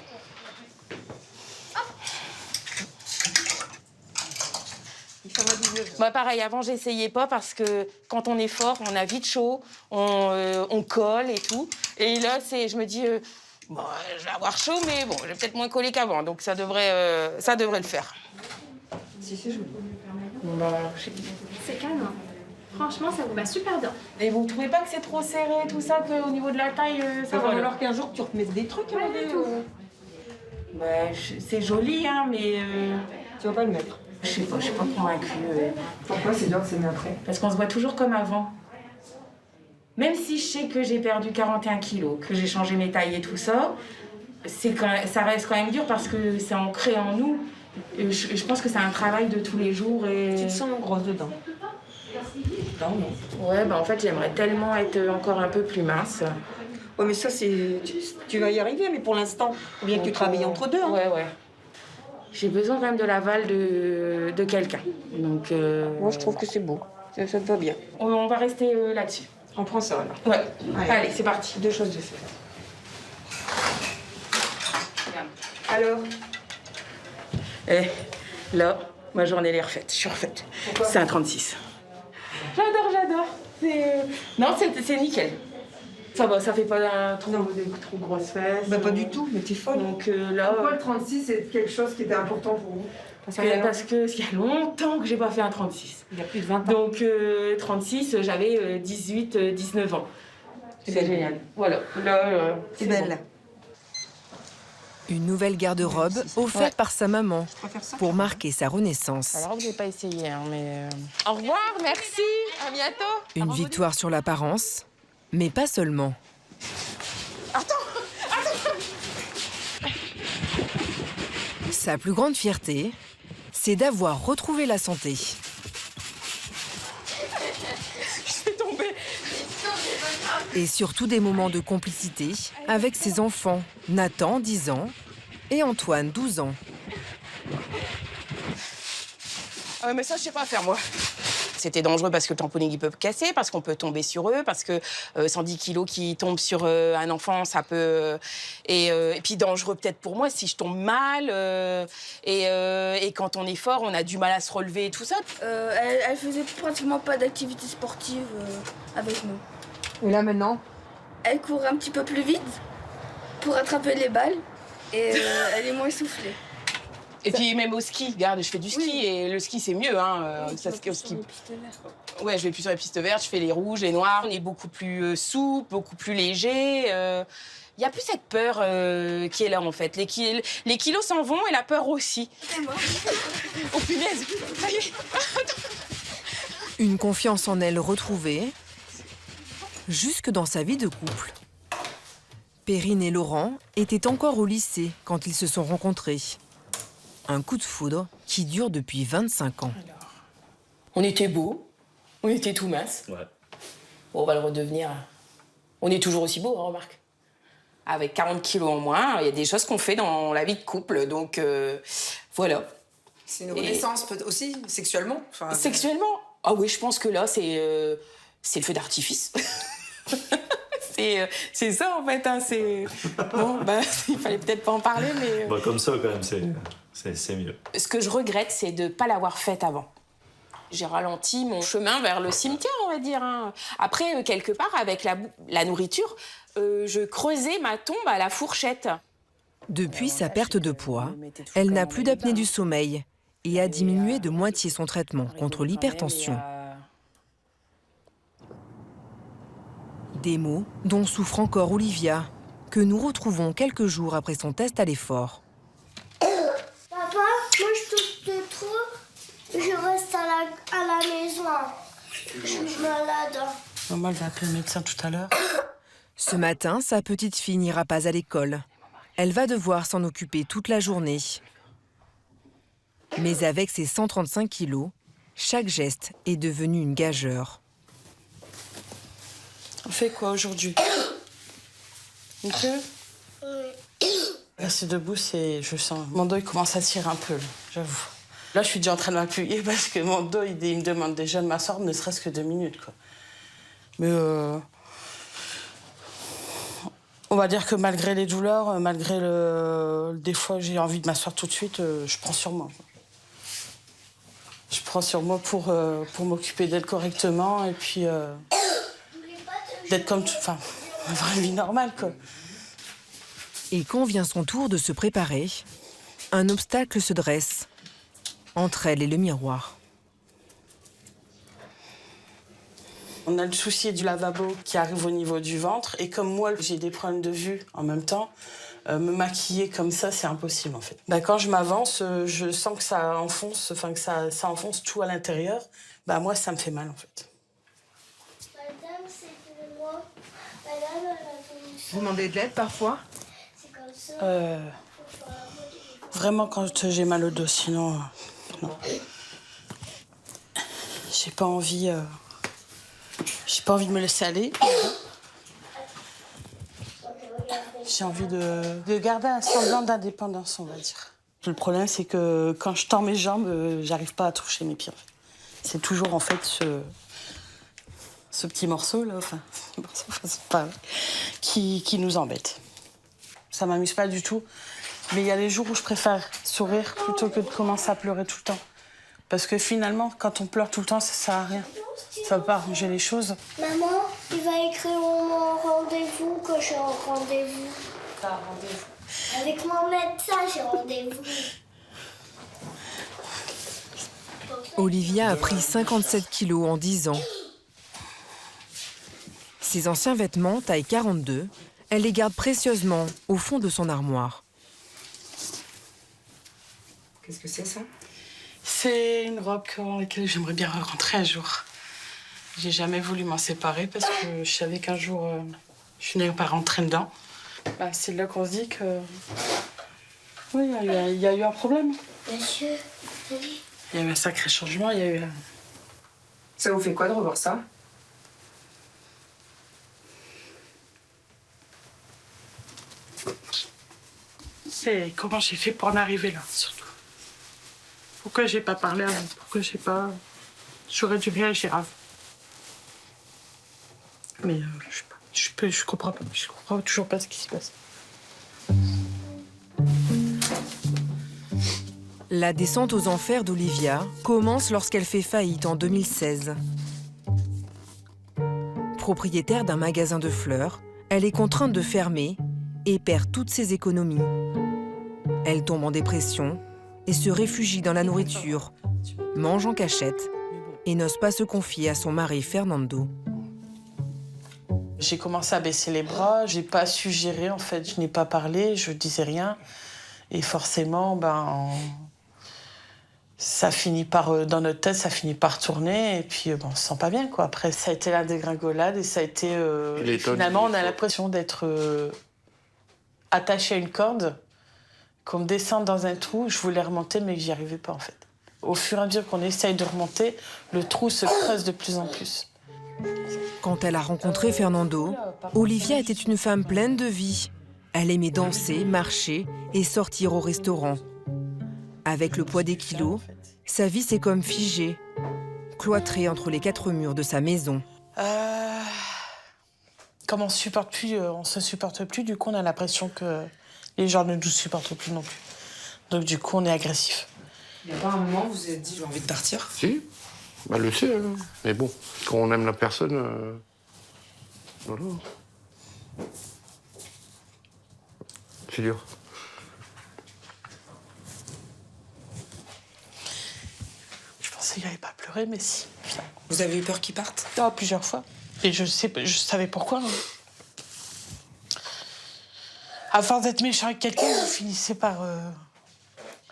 Bah pareil, avant j'essayais pas parce que quand on est fort, on a vite chaud, on colle et tout. Et là, je me dis, bon, je vais avoir chaud, mais bon, je vais peut-être moins coller qu'avant, donc ça devrait le faire. Si c'est joli. C'est canon. Franchement, ça vous va super bien. Et vous trouvez pas que c'est trop serré, tout ça, qu'au niveau de la taille, ça va falloir qu'un jour tu remettes des trucs. C'est joli, hein, mais tu vas pas le mettre. Je sais pas convaincue. Pourquoi c'est bien de s'aimer après? Parce qu'on se voit toujours comme avant. Même si je sais que j'ai perdu 41 kilos, que j'ai changé mes tailles et tout ça, ça reste quand même dur parce que c'est ancré en nous. Je pense que c'est un travail de tous les jours. Et... Tu te sens grosse dedans? Non. Ouais, en fait, j'aimerais tellement être encore un peu plus mince. Ouais, mais ça, tu vas y arriver, mais pour l'instant, il faut bien que tu travailles entre deux. Hein. Ouais. J'ai besoin quand même de l'aval de quelqu'un. Donc, moi, je trouve que c'est beau. Ça te va bien. On va rester là-dessus. On prend ça, alors. Ouais. Allez, c'est parti. 2 choses de fait. Alors? Là, ma journée elle est refaite. Je suis refaite. C'est un 36. J'adore. Non, c'est nickel. Ça va, ça fait pas des trop grosses fesses. Pas du tout, mais t'es folle. Donc là. Pourquoi le 36 c'est quelque chose qui était important pour vous? Parce qu'il y a longtemps que j'ai pas fait un 36. Il y a plus de 20 ans. Donc 36, j'avais 18, 19 ans. C'est génial. Voilà. Là, c'est belle. Une nouvelle garde-robe offerte par sa maman pour marquer sa renaissance. Alors, je n'ai pas essayé, hein, mais... Au revoir, merci, à bientôt. Une victoire sur l'apparence, mais pas seulement. Attends. Sa plus grande fierté, c'est d'avoir retrouvé la santé. Je suis tombée. Et surtout des moments de complicité avec ses enfants, Nathan, 10 ans, et Antoine, 12 ans. Mais ça, je sais pas faire, moi. C'était dangereux parce que le tamponning peut casser, parce qu'on peut tomber sur eux, parce que 110 kilos qui tombent sur un enfant, ça peut... Et puis dangereux peut-être pour moi si je tombe mal. Et quand on est fort, on a du mal à se relever et tout ça. Elle faisait pratiquement pas d'activité sportive avec nous. Et là maintenant? Elle court un petit peu plus vite pour attraper les balles et elle est moins essoufflée. Et puis même au ski, regarde, je fais du ski et le ski c'est mieux, hein. Ça au ski. Ouais, je vais plus sur les pistes vertes, je fais les rouges, les noirs. On est beaucoup plus souple, beaucoup plus léger. Il y a plus cette peur qui est là en fait. Les kilos s'en vont et la peur aussi. C'est moi. Oh punaise, ça y est. Une confiance en elle retrouvée, jusque dans sa vie de couple. Perrine et Laurent étaient encore au lycée quand ils se sont rencontrés. Un coup de foudre qui dure depuis 25 ans. On était beaux, on était tout minces. Ouais. Bon, on va le redevenir. On est toujours aussi beaux, hein, remarque. Avec 40 kilos en moins, il y a des choses qu'on fait dans la vie de couple, donc voilà. C'est une renaissance aussi, sexuellement. Enfin, sexuellement? Ah oui, je pense que là, c'est le feu d'artifice. C'est ça, en fait. Hein, bon, il fallait peut-être pas en parler, mais... Comme ça, quand même, c'est mieux. Ce que je regrette, c'est de ne pas l'avoir faite avant. J'ai ralenti mon chemin vers le cimetière, on va dire. Hein. Après, quelque part, avec la nourriture, je creusais ma tombe à la fourchette. Depuis sa perte de poids, elle n'a plus d'apnée du sommeil et a diminué de moitié son traitement contre l'hypertension. Des maux dont souffre encore Olivia, que nous retrouvons quelques jours après son test à l'effort. Papa, moi je touche de trop, je reste à la maison. Je suis malade. Maman, elle va appeler le médecin tout à l'heure. Ce matin, sa petite fille n'ira pas à l'école. Elle va devoir s'en occuper toute la journée. Mais avec ses 135 kilos, chaque geste est devenu une gageure. On fait quoi aujourd'hui? Rester debout, je sens... Mon dos, il commence à tirer un peu, j'avoue. Là, je suis déjà en train de m'appuyer parce que mon dos, il me demande déjà de m'asseoir, ne serait-ce que 2 minutes, quoi. Mais on va dire que malgré les douleurs, malgré des fois j'ai envie de m'asseoir tout de suite, je prends sur moi. Je prends sur moi pour m'occuper d'elle correctement et puis d'être comme... Enfin, une vraie vie normale, quoi. Et quand vient son tour de se préparer, un obstacle se dresse entre elle et le miroir. On a le souci du lavabo qui arrive au niveau du ventre. Et comme moi, j'ai des problèmes de vue en même temps, me maquiller comme ça, c'est impossible, en fait. Bah, quand je m'avance, je sens que ça enfonce, que ça enfonce tout à l'intérieur. Bah, moi, ça me fait mal, en fait. Madame, c'est de moi. Madame, elle a voulu ça. Vous demandez de l'aide parfois? C'est comme ça. Vraiment, quand j'ai mal au dos, sinon... non. J'ai pas envie... J'ai pas envie de me laisser aller. J'ai envie de garder un semblant d'indépendance, on va dire. Le problème, c'est que quand je tends mes jambes, j'arrive pas à toucher mes pieds. En fait. C'est toujours, en fait, ce petit morceau-là, qui nous embête. Ça m'amuse pas du tout. Mais il y a des jours où je préfère sourire plutôt que de commencer à pleurer tout le temps. Parce que finalement, quand on pleure tout le temps, ça sert à rien. Ça va pas arranger les choses. Maman, il va écrire mon rendez-vous que j'ai un rendez-vous. T'as un rendez-vous? Avec mon médecin, j'ai rendez-vous. Olivia a pris 57 kilos en 10 ans. Ses anciens vêtements, taille 42, elle les garde précieusement au fond de son armoire. Qu'est-ce que c'est, ça? C'est une robe dans laquelle j'aimerais bien rentrer un jour. J'ai jamais voulu m'en séparer parce que je savais qu'un jour, je fiниrais par rentrer dedans. Bah, c'est là qu'on se dit que... Oui, il y a eu un problème. Monsieur, il y a eu un sacré changement, il y a eu... Ça vous fait quoi de revoir ça? C'est comment j'ai fait pour en arriver là, surtout. Pourquoi j'ai pas parlé avant? Pourquoi j'ai pas... J'aurais dû réagir avant. Mais je comprends pas. Je comprends toujours pas ce qui se passe. La descente aux enfers d'Olivia commence lorsqu'elle fait faillite en 2016. Propriétaire d'un magasin de fleurs, elle est contrainte de fermer et perd toutes ses économies. Elle tombe en dépression et se réfugie dans la nourriture, mange en cachette et n'ose pas se confier à son mari Fernando. J'ai commencé à baisser les bras, j'ai pas su gérer en fait, je n'ai pas parlé, je disais rien. Et forcément, ça finit par, dans notre tête, ça finit par tourner et puis on se sent pas bien quoi. Après, ça a été la dégringolade et ça a été... finalement, on a l'impression d'être attaché à une corde, qu'on me descende dans un trou, je voulais remonter mais j'y arrivais pas en fait. Au fur et à mesure qu'on essaye de remonter, le trou se creuse de plus en plus. Quand elle a rencontré Fernando, Olivia était une femme pleine de vie. Elle aimait danser, marcher et sortir au restaurant. Avec le poids des kilos, sa vie s'est comme figée, cloîtrée entre les 4 murs de sa maison. Comme on se supporte plus, du coup on a l'impression que les gens ne nous supportent plus non plus. Donc du coup on est agressif. Il n'y a pas un moment où vous vous êtes dit j'ai envie de partir? Si, le sait. Hein. Mais bon, quand on aime la personne, voilà. C'est dur. Je pensais qu'il n'allait pas pleurer, mais si. Vous avez eu peur qu'il parte? Oh, plusieurs fois. Et je savais pourquoi. Hein. À force d'être méchant avec quelqu'un, vous finissez par...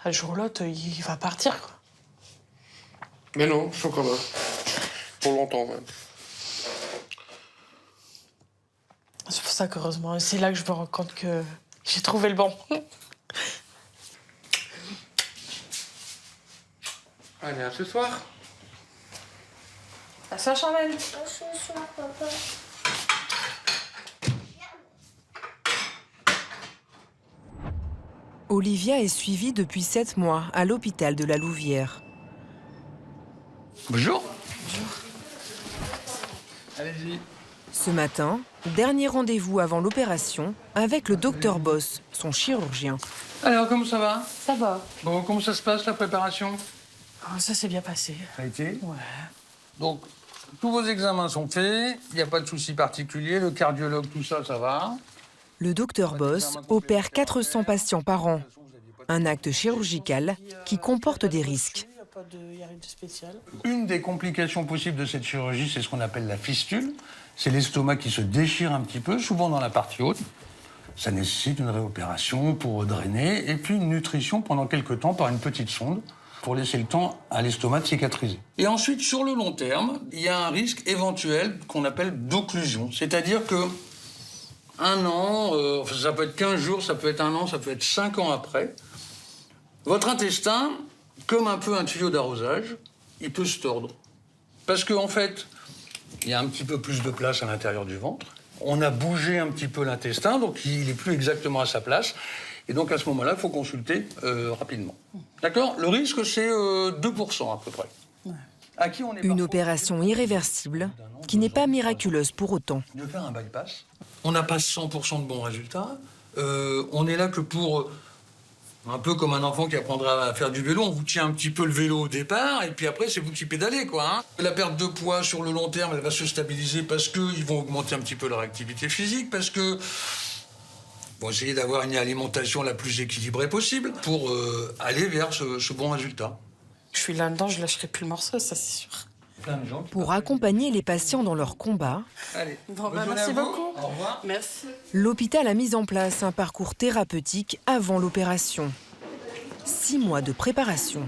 un jour ou l'autre, il va partir. Quoi. Mais non, je suis encore là. Pour longtemps, même. C'est pour ça qu'heureusement, c'est là que je me rends compte que J'ai trouvé le bon. Allez, à ce soir. À ce Charmel. À ce soir, papa. Olivia est suivie depuis 7 mois à l'hôpital de la Louvière. Bonjour. Allez-y. Ce matin, dernier rendez-vous avant l'opération avec le docteur Boss, son chirurgien. Alors, comment ça va? Ça va. Bon, comment ça se passe, la préparation? Ça s'est bien passé. Ça a été? Ouais. Donc, tous vos examens sont faits, il n'y a pas de souci particulier, le cardiologue, tout ça, ça va. Le docteur Boss opère 400 patients par an. Un acte chirurgical qui comporte des risques. Une des complications possibles de cette chirurgie, c'est ce qu'on appelle la fistule. C'est l'estomac qui se déchire un petit peu, souvent dans la partie haute. Ça nécessite une réopération pour drainer et puis une nutrition pendant quelques temps par une petite sonde pour laisser le temps à l'estomac de cicatriser. Et ensuite, sur le long terme, il y a un risque éventuel qu'on appelle d'occlusion. C'est-à-dire que 1 an, ça peut être 15 jours, ça peut être 1 an, ça peut être 5 ans après, votre intestin, comme un peu un tuyau d'arrosage, il peut se tordre. Parce qu'en fait, il y a un petit peu plus de place à l'intérieur du ventre. On a bougé un petit peu l'intestin, donc il n'est plus exactement à sa place. Et donc à ce moment-là, il faut consulter rapidement. D'accord? Le risque, c'est 2% à peu près. À qui on est Une opération irréversible qui n'est pas miraculeuse pour autant. De faire un bypass. On n'a pas 100% de bons résultats. On est là que pour... Un peu comme un enfant qui apprendra à faire du vélo, on vous tient un petit peu le vélo au départ, et puis après, c'est vous qui pédalez, quoi. Hein. La perte de poids, sur le long terme, elle va se stabiliser parce qu'ils vont augmenter un petit peu leur activité physique, parce que vont essayer d'avoir une alimentation la plus équilibrée possible pour aller vers ce bon résultat. Je suis là-dedans, je lâcherai plus le morceau, ça c'est sûr. Plein de gens qui... Pour accompagner les patients dans leur combat, Allez, merci beaucoup. Au revoir. Merci. l'hôpital a mis en place un parcours thérapeutique avant l'opération. 6 mois de préparation.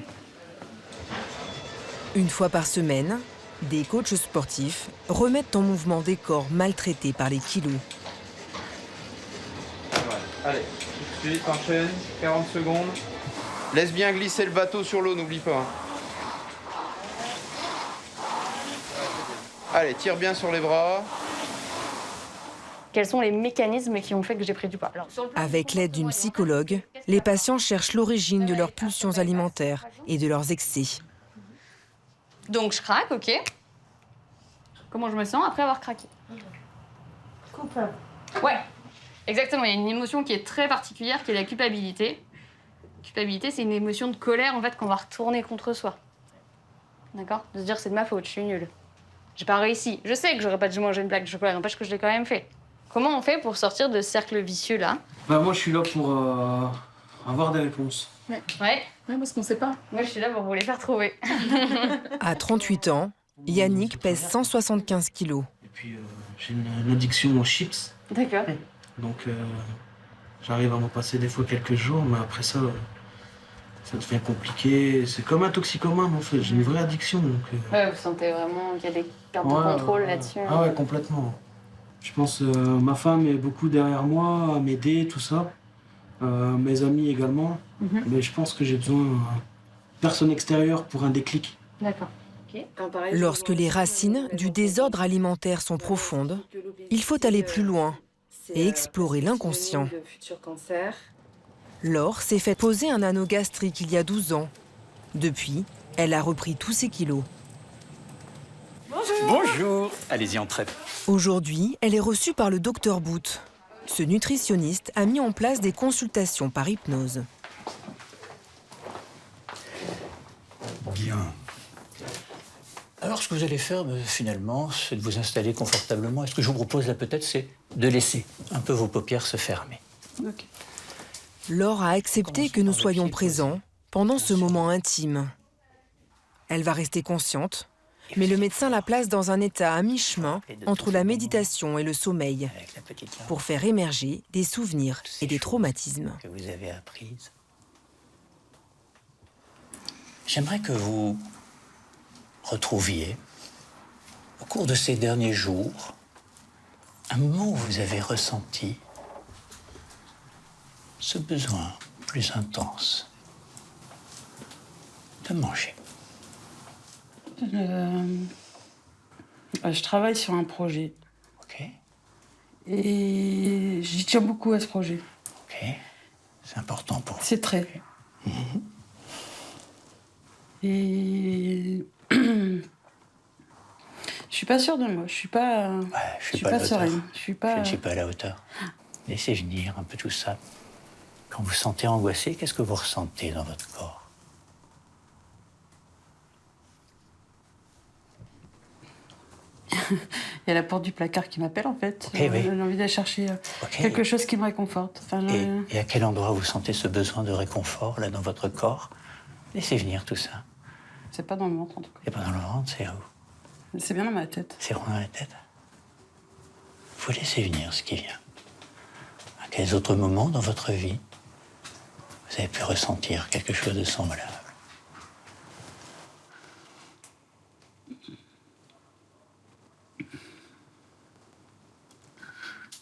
Une fois par semaine, des coachs sportifs remettent en mouvement des corps maltraités par les kilos. Allez, tout de suite, enchaîne, 40 secondes. Laisse bien glisser le bateau sur l'eau, n'oublie pas. Allez, tire bien sur les bras. Quels sont les mécanismes qui ont fait que j'ai pris du poids? Avec l'aide d'une psychologue, les patients cherchent l'origine de leurs pulsions alimentaires et de leurs excès. Donc je craque, ok. Comment je me sens après avoir craqué? Coupable. Ouais, exactement. Il y a une émotion qui est très particulière, qui est la culpabilité. Culpabilité, c'est une émotion de colère en fait qu'on va retourner contre soi. D'accord? De se dire c'est de ma faute, je suis nulle. J'ai pas réussi. Je sais que j'aurais pas dû manger une plaque de chocolat, n'empêche que je l'ai quand même fait. Comment on fait pour sortir de ce cercle vicieux là? Bah moi je suis là pour avoir des réponses. Ouais, parce qu'on sait pas. Moi je suis là pour vous les faire trouver. À 38 ans, Yannick pèse 175 kilos. Et puis j'ai une addiction aux chips. D'accord. Donc j'arrive à m'en passer des fois quelques jours, mais après ça devient compliqué. C'est comme un toxicomane en fait, j'ai une vraie addiction. Donc, Ouais, vous sentez vraiment qu'il y a des pertes de contrôle là-dessus. Ah ouais, complètement. Je pense ma femme est beaucoup derrière moi, à m'aider, tout ça. Mes amis également. Mais je pense que j'ai besoin de personne extérieure pour un déclic. D'accord. Lorsque les racines du désordre alimentaire sont profondes, il faut aller plus loin et explorer l'inconscient. Laure s'est fait poser un anneau gastrique il y a 12 ans. Depuis, elle a repris tous ses kilos. Bonjour. Bonjour. Allez-y, entrez. Aujourd'hui, elle est reçue par le docteur Boot. Ce nutritionniste a mis en place des consultations par hypnose. Bien. Alors, ce que vous allez faire, finalement, c'est de vous installer confortablement. Et ce que je vous propose, là, peut-être, c'est de laisser un peu vos paupières se fermer. Ok. Laure a accepté que nous soyons présents pendant ce moment intime. Elle va rester consciente, mais le médecin la place dans un état à mi-chemin entre la méditation et le sommeil pour faire émerger des souvenirs et des traumatismes. Que vous avez apprises. J'aimerais que vous retrouviez, au cours de ces derniers jours, un moment où vous avez ressenti ce besoin plus intense de manger? Je travaille sur un projet. Ok. Et j'y tiens beaucoup à ce projet. Ok. C'est important pour vous. C'est très. Et je suis pas sûre de moi. Je suis pas. Je suis pas sereine. Je ne suis pas à la hauteur. Laissez venir un peu tout ça. Quand vous vous sentez angoissé, qu'est-ce que vous ressentez dans votre corps? Il y a la porte du placard qui m'appelle, en fait. Okay, oui. J'ai envie d'aller chercher quelque chose qui me réconforte. Enfin, et à quel endroit vous sentez ce besoin de réconfort, là, dans votre corps? Laissez venir tout ça. C'est pas dans le ventre, en tout cas. C'est pas dans le ventre, c'est à où? C'est bien dans ma tête. C'est vraiment dans la tête? Vous laissez venir ce qui vient. À quels autres moments dans votre vie vous avez pu ressentir quelque chose de semblable?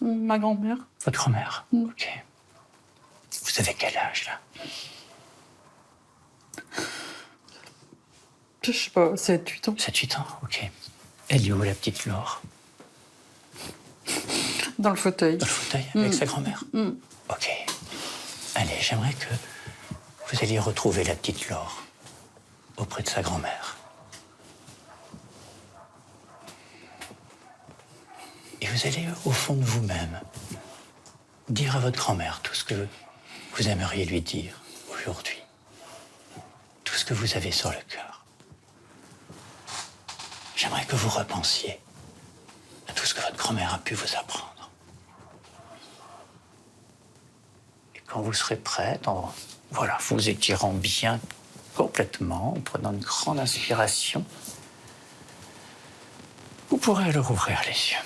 Ma grand-mère. Votre grand-mère? Ok. Vous avez quel âge, là? Je sais pas, 7-8 ans. 7-8 ans, ok. Elle est où, la petite Laure? Dans le fauteuil. Dans le fauteuil, avec sa grand-mère? Ok. Allez, j'aimerais que vous alliez retrouver la petite Laure auprès de sa grand-mère. Et vous allez, au fond de vous-même, dire à votre grand-mère tout ce que vous aimeriez lui dire aujourd'hui. Tout ce que vous avez sur le cœur. J'aimerais que vous repensiez à tout ce que votre grand-mère a pu vous apprendre. Et quand vous serez prête, voilà, vous étirant bien complètement, en prenant une grande inspiration, vous pourrez alors ouvrir les yeux.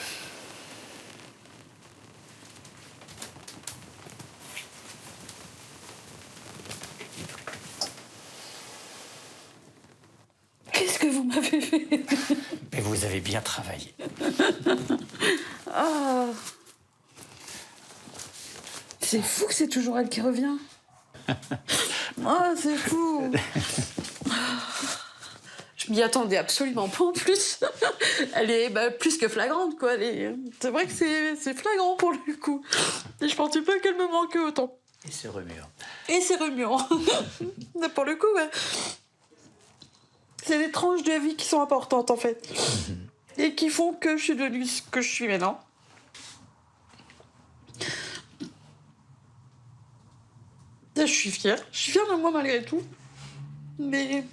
Qu'est-ce que vous m'avez fait? Mais vous avez bien travaillé. Ah. C'est fou que c'est toujours elle qui revient. Ah, c'est fou. Je m'y attendais absolument pas en plus. Elle est plus que flagrante, quoi. C'est vrai que c'est flagrant pour le coup. Et je pensais pas qu'elle me manquait autant. Et c'est remuant. Et c'est remuant. Pour le coup, ouais. C'est des tranches de vie qui sont importantes, en fait. Et qui font que je suis devenue ce que je suis maintenant. Je suis fière. Je suis fière de moi malgré tout. Mais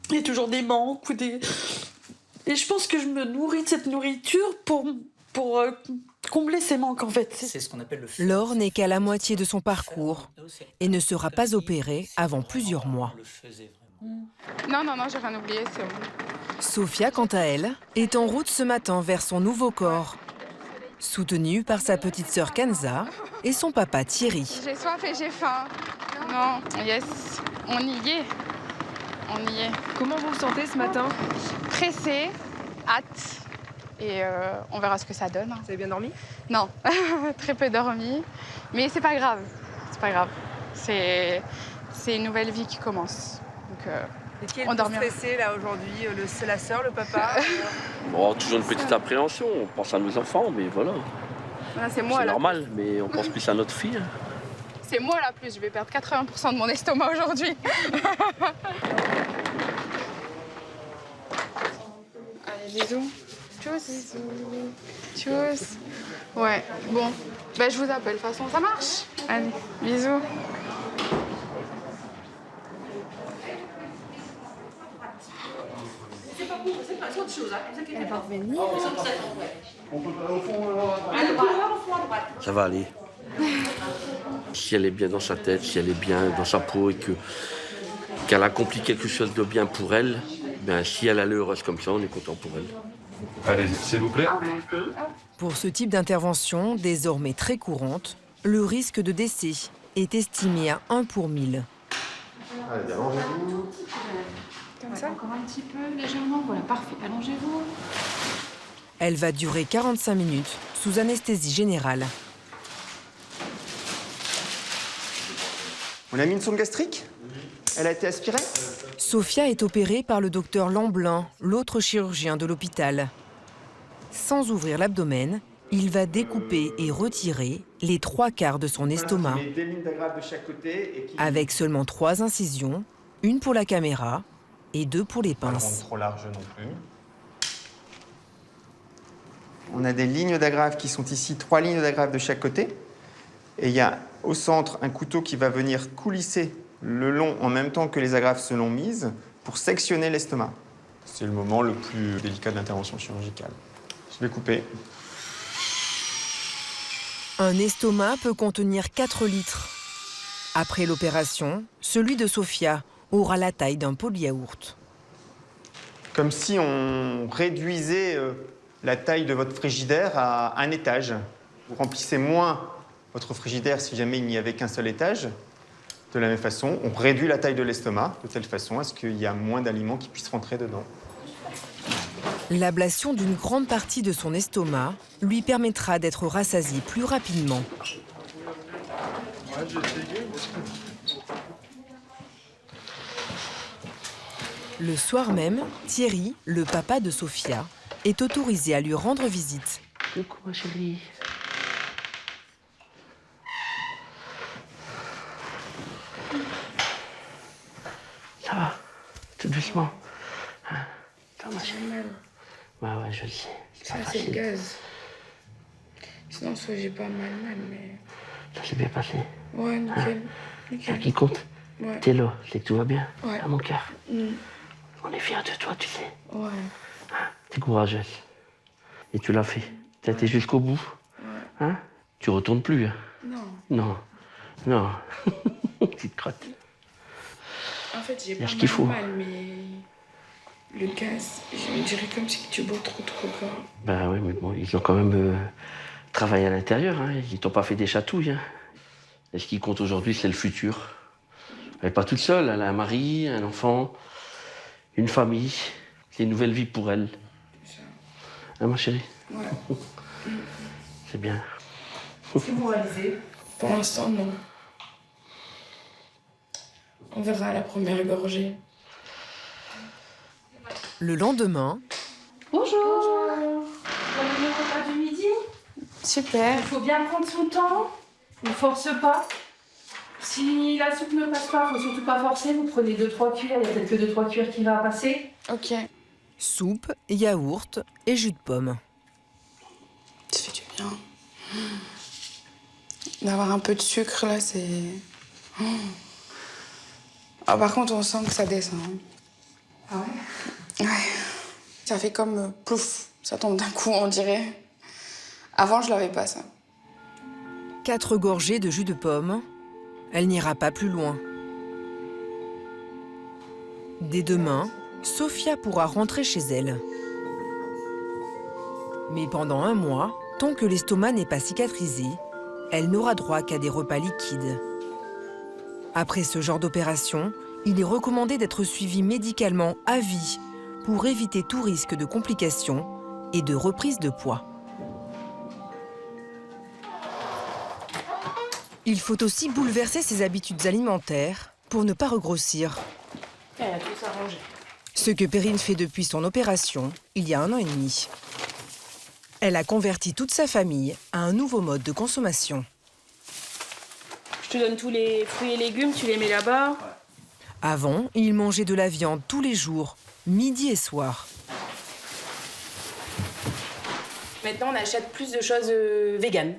il y a toujours des manques ou des... Et je pense que je me nourris de cette nourriture pour combler ces manques, en fait. C'est ce qu'on appelle le... Laure n'est qu'à la moitié de son parcours et ne sera pas opérée avant plusieurs mois. Non, j'ai rien oublié, c'est bon. Sophia, quant à elle, est en route ce matin vers son nouveau corps. Soutenue par sa petite sœur Kenza et son papa Thierry. J'ai soif et j'ai faim. Non, yes, on y est. On y est. Comment vous vous sentez ce matin? Pressée, hâte. Et on verra ce que ça donne. Vous avez bien dormi? Non, très peu dormi. Mais c'est pas grave. C'est pas grave. C'est une nouvelle vie qui commence. Donc, et qui est le plus stressé là aujourd'hui? C'est la sœur, le papa? Bon, toujours une petite appréhension. On pense à nos enfants, mais voilà. Voilà, c'est moi, c'est normal, mais on pense plus à notre fille. C'est moi la plus. Je vais perdre 80% de mon estomac aujourd'hui. Allez, bisous. Tchuss. Tchuss. Ouais, bon. Je vous appelle. De toute façon, ça marche. Allez, bisous. C'est autre chose, elle va revenir. Ça va aller. Si elle est bien dans sa tête, si elle est bien dans sa peau et qu'elle accomplit quelque chose de bien pour elle, si elle est heureuse comme ça, on est content pour elle. Allez, s'il vous plaît. Pour ce type d'intervention, désormais très courante, le risque de décès est estimé à 1 pour 1000. Allez, allongez-vous. Comme ça, encore un petit peu, légèrement. Voilà, parfait. Allongez-vous. Elle va durer 45 minutes sous anesthésie générale. On a mis une sonde gastrique? Elle a été aspirée? Sophia est opérée par le docteur Lamblin, l'autre chirurgien de l'hôpital. Sans ouvrir l'abdomen, il va découper et retirer les 3/4 de son estomac. On met 2 lignes d'agrafes de chaque côté. Avec seulement 3 incisions, une pour la caméra et 2 pour les pinces. Pas trop large non plus. On a des lignes d'agrafes qui sont ici, 3 lignes d'agrafes de chaque côté. Et il y a au centre un couteau qui va venir coulisser le long en même temps que les agrafes se l'ont mises pour sectionner l'estomac. C'est le moment le plus délicat de l'intervention chirurgicale. Je vais couper. Un estomac peut contenir 4 litres. Après l'opération, celui de Sophia aura la taille d'un pot de yaourt. Comme si on réduisait la taille de votre frigidaire à un étage. Vous remplissez moins votre frigidaire si jamais il n'y avait qu'un seul étage. De la même façon, on réduit la taille de l'estomac de telle façon à ce qu'il y a moins d'aliments qui puissent rentrer dedans. L'ablation d'une grande partie de son estomac lui permettra d'être rassasié plus rapidement. Le soir même, Thierry, le papa de Sophia, est autorisé à lui rendre visite. Coucou ma chérie. Ça va, tout doucement. Ça va ma chérie. Ouais, je le sais. Ça, c'est le gaz. Sinon, soit j'ai pas mal, mais... Ça s'est bien passé. Ouais, nickel. C'est ça qui compte. Ouais. T'es là, c'est que tout va bien. Ouais. À mon cœur. Mm. On est fiers de toi, tu sais. Ouais. T'es courageuse. Et tu l'as fait. T'as été jusqu'au bout. Ouais. Hein? Tu retournes plus. Hein? Non. Non. Petite crotte. En fait, j'ai pas ce qu'il faut. mal, mais... Le gaz, je me dirais comme si tu bois trop, quoi. Ben oui, mais bon, ils ont quand même travaillé à l'intérieur. Hein. Ils t'ont pas fait des chatouilles. Hein. Et ce qui compte aujourd'hui, c'est le futur. Elle n'est pas toute seule. Elle a un mari, un enfant, une famille. C'est une nouvelle vie pour elle. Hein, ma chérie? Ouais. C'est bien. C'est vous réalisé? Pour l'instant, non. On verra à la première gorgée. Le lendemain... Bonjour. Vous le repas du midi? Super. Il faut bien prendre son temps. Ne force pas. Si la soupe ne passe pas, il ne faut surtout pas forcer. Vous prenez 2-3 cuillères. Il y a peut-être que 2-3 cuillères qui va passer. Ok. Soupe, yaourt et jus de pomme. Ça fait du bien. D'avoir un peu de sucre, là, c'est... Ah, par contre, on sent que ça descend. Ah ouais? Ouais. Ça fait comme plouf. Ça tombe d'un coup, on dirait. Avant, je l'avais pas, ça. 4 gorgées de jus de pomme. Elle n'ira pas plus loin. Dès demain, Sophia pourra rentrer chez elle. Mais pendant 1 mois, tant que l'estomac n'est pas cicatrisé, elle n'aura droit qu'à des repas liquides. Après ce genre d'opération, il est recommandé d'être suivi médicalement à vie pour éviter tout risque de complications et de reprise de poids. Il faut aussi bouleverser ses habitudes alimentaires pour ne pas regrossir. Elle a tout s'arrangé. Ce que Perrine fait depuis son opération, il y a 1 an et demi. Elle a converti toute sa famille à un nouveau mode de consommation. Je te donne tous les fruits et légumes, tu les mets là-bas. Avant, il mangeait de la viande tous les jours, midi et soir. Maintenant, on achète plus de choses véganes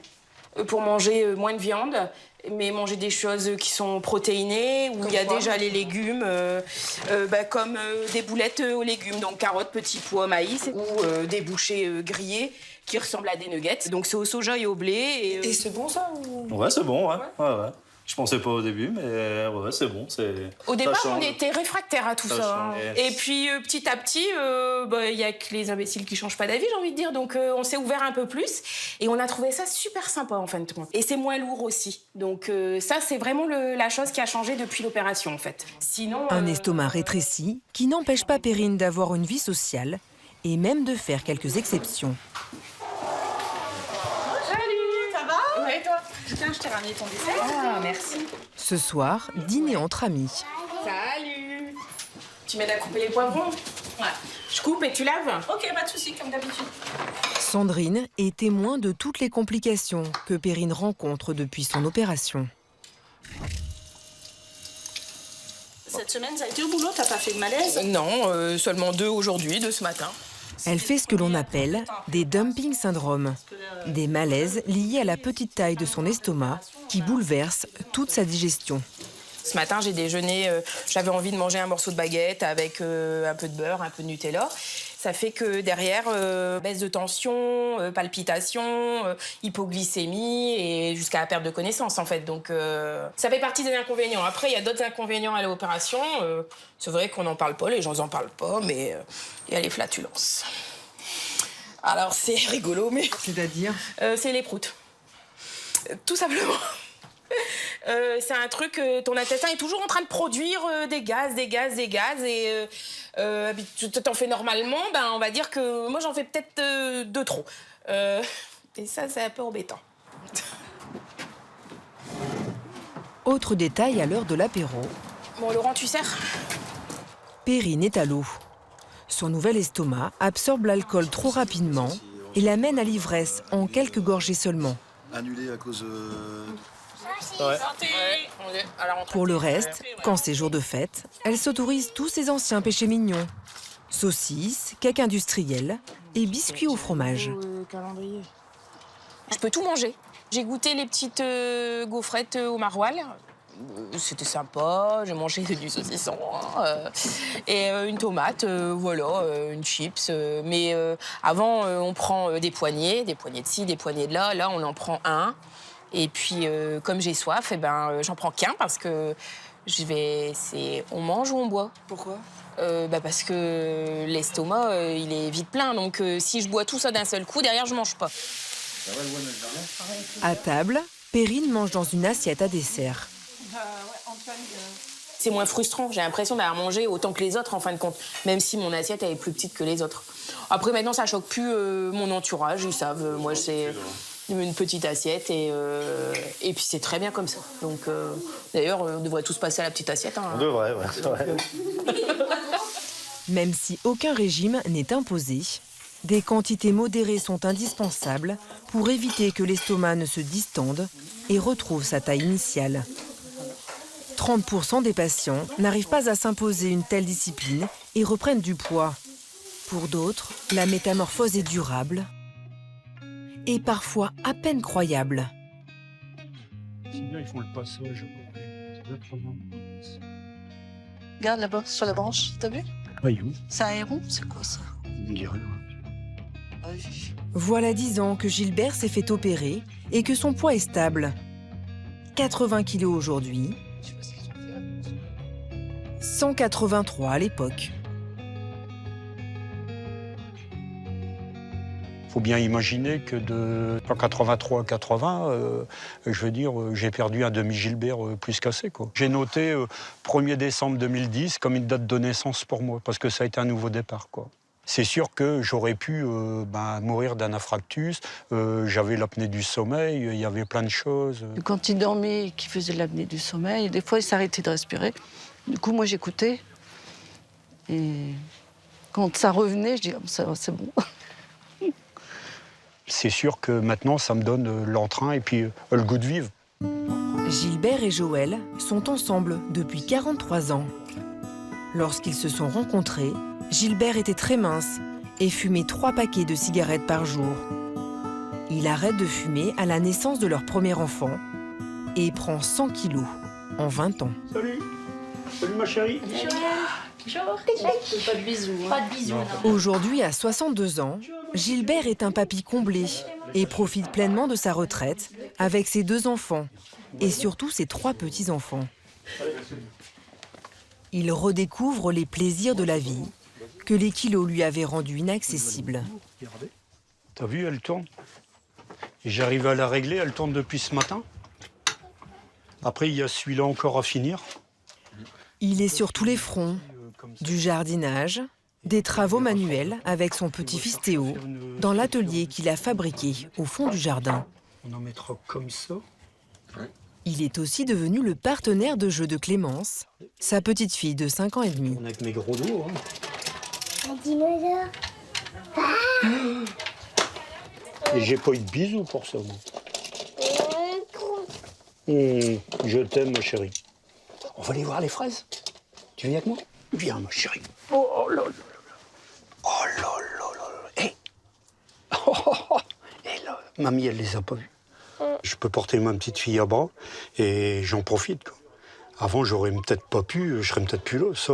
pour manger moins de viande, mais manger des choses qui sont protéinées, où il y a déjà les légumes, comme des boulettes aux légumes, donc carottes, petits pois, maïs, ou des bouchées grillées qui ressemblent à des nuggets. Donc c'est au soja et au blé. Et c'est bon, ça ou... Ouais, c'est bon, ouais. Je pensais pas au début, mais ouais, c'est bon. Au départ, on était réfractaires à tout ça. Et puis, petit à petit, il y a que les imbéciles qui changent pas d'avis, j'ai envie de dire. Donc, on s'est ouvert un peu plus. Et on a trouvé ça super sympa, en fin de compte. Et c'est moins lourd aussi. Donc, ça, c'est vraiment la chose qui a changé depuis l'opération, en fait. Sinon... Un estomac rétréci qui n'empêche pas Perrine d'avoir une vie sociale et même de faire quelques exceptions. Salut, ça va? Ouais, et toi? Tiens, je t'ai ramené ton dessert. Ah, merci. Ce soir, dîner entre amis. Salut. Tu m'aides à couper les poivrons? Ouais. Je coupe et tu laves? Ok, pas de soucis, comme d'habitude. Sandrine est témoin de toutes les complications que Perrine rencontre depuis son opération. Cette semaine, ça a été au boulot, t'as pas fait de malaise? Non, seulement 2 aujourd'hui, 2 ce matin. Elle fait ce que l'on appelle des dumping syndromes, des malaises liés à la petite taille de son estomac qui bouleversent toute sa digestion. Ce matin, j'ai déjeuné, j'avais envie de manger un morceau de baguette avec un peu de beurre, un peu de Nutella. Ça fait que derrière, baisse de tension, palpitations, hypoglycémie et jusqu'à la perte de connaissance en fait. Donc ça fait partie des inconvénients. Après, il y a d'autres inconvénients à l'opération. C'est vrai qu'on n'en parle pas, les gens n'en parlent pas, mais il y a les flatulences. Alors c'est rigolo, mais... C'est-à-dire c'est les proutes. Tout simplement. C'est un truc, ton intestin est toujours en train de produire des gaz, et tu t'en fais normalement, ben on va dire que moi j'en fais peut-être 2 trop. Et ça, c'est un peu embêtant. Autre détail à l'heure de l'apéro. Bon, Laurent, tu sers? Perrine est à l'eau. Son nouvel estomac absorbe l'alcool trop rapidement et l'amène à l'ivresse en quelques gorgées seulement. Annulé à cause... Ouais. Pour le reste, quand c'est jour de fête, elle s'autorise tous ses anciens péchés mignons. Saucisses, cake industriel et biscuits au fromage. Je peux tout manger. J'ai goûté les petites gaufrettes au maroilles. C'était sympa, j'ai mangé du saucisson et une tomate, voilà, une chips. Mais avant, on prend des poignées de ci, des poignées de là. Là, on en prend un. Et puis, comme j'ai soif, eh ben, j'en prends qu'un parce que on mange ou on boit. Pourquoi? Parce que l'estomac, il est vite plein. Donc, si je bois tout ça d'un seul coup, derrière, je mange pas. À table, Perrine mange dans une assiette à dessert. C'est moins frustrant. J'ai l'impression d'avoir mangé autant que les autres, en fin de compte. Même si mon assiette, elle est plus petite que les autres. Après, maintenant, ça choque plus mon entourage. Ils savent, moi, c'est... une petite assiette et puis c'est très bien comme ça. Donc d'ailleurs, on devrait tous passer à la petite assiette. Hein. On devrait, ouais, c'est vrai. Même si aucun régime n'est imposé, des quantités modérées sont indispensables pour éviter que l'estomac ne se distende et retrouve sa taille initiale. 30% des patients n'arrivent pas à s'imposer une telle discipline et reprennent du poids. Pour d'autres, la métamorphose est durable et parfois à peine croyable. C'est bien, ils font le passage. Regarde là-bas, sur la branche, t'as vu? Oui. C'est un héron? C'est quoi ça? On dirait. Voilà 10 ans que Gilbert s'est fait opérer et que son poids est stable. 80 kilos aujourd'hui, 183 à l'époque. Il faut bien imaginer que de 183 à 80, je veux dire, j'ai perdu un demi-Gilbert plus cassé, quoi. J'ai noté 1er décembre 2010 comme une date de naissance pour moi, parce que ça a été un nouveau départ, quoi. C'est sûr que j'aurais pu mourir d'un infarctus, j'avais l'apnée du sommeil, il y avait plein de choses. Quand il dormait et qu'il faisait l'apnée du sommeil, des fois il s'arrêtait de respirer. Du coup, moi j'écoutais. Et quand ça revenait, je dis c'est bon. C'est sûr que maintenant, ça me donne l'entrain et puis le goût de vivre. Gilbert et Joël sont ensemble depuis 43 ans. Lorsqu'ils se sont rencontrés, Gilbert était très mince et fumait 3 paquets de cigarettes par jour. Il arrête de fumer à la naissance de leur premier enfant et prend 100 kilos en 20 ans. Salut. Salut ma chérie. Bonjour. Pas de bisous. Hein. Pas de bisous. Aujourd'hui, à 62 ans, Gilbert est un papy comblé et profite pleinement de sa retraite avec ses 2 enfants et surtout ses 3 petits-enfants. Il redécouvre les plaisirs de la vie que les kilos lui avaient rendu inaccessibles. T'as vu, elle tourne. J'arrive à la régler, elle tourne depuis ce matin. Après, il y a celui-là encore à finir. Il est sur tous les fronts, du jardinage, des travaux manuels avec son petit-fils Théo, dans l'atelier qu'il a fabriqué au fond du jardin. On en mettra comme ça. Il est aussi devenu le partenaire de jeu de Clémence, sa petite fille de 5 ans et demi. On a avec mes gros dos. Hein. Un dinosaure. Et j'ai pas eu de bisous pour ça, moi. Je t'aime, ma chérie. On va aller voir les fraises. Tu viens avec moi? Viens, ma chérie. Oh là là là. Oh là là là. Hé. Et là, mamie, elle les a pas vus. Je peux porter ma petite fille à bras et j'en profite, quoi. Avant, j'aurais peut-être pas pu, je serais peut-être plus là. Ça,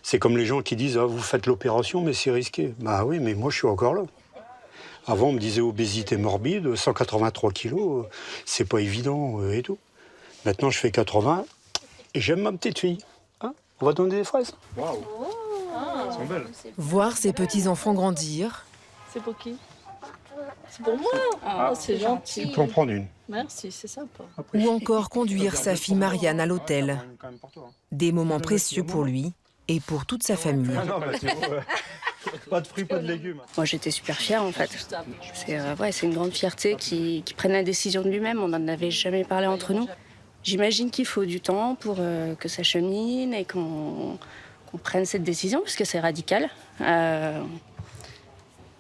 c'est comme les gens qui disent, ah, vous faites l'opération, mais c'est risqué. Bah oui, mais moi, je suis encore là. Avant, on me disait obésité morbide, 183 kilos, c'est pas évident et tout. Maintenant, je fais 80 et j'aime ma petite fille. Hein, on va donner des fraises. Waouh. Elles sont belles. Voir ses petits-enfants grandir, C'est pour qui? C'est pour moi. Ah, c'est gentil. Tu peux en prendre une. Merci, c'est sympa. ou encore conduire sa fille Marianne à l'hôtel. Des moments précieux pour lui et pour toute sa famille. Non, bah, c'est beau, ouais. Pas de fruits, pas de légumes. Moi, j'étais super fière, en fait. C'est une grande fierté qu'il prenne la décision de lui-même. On n'en avait jamais parlé entre nous. J'imagine qu'il faut du temps pour que ça chemine et qu'on prenne cette décision, parce que c'est radical.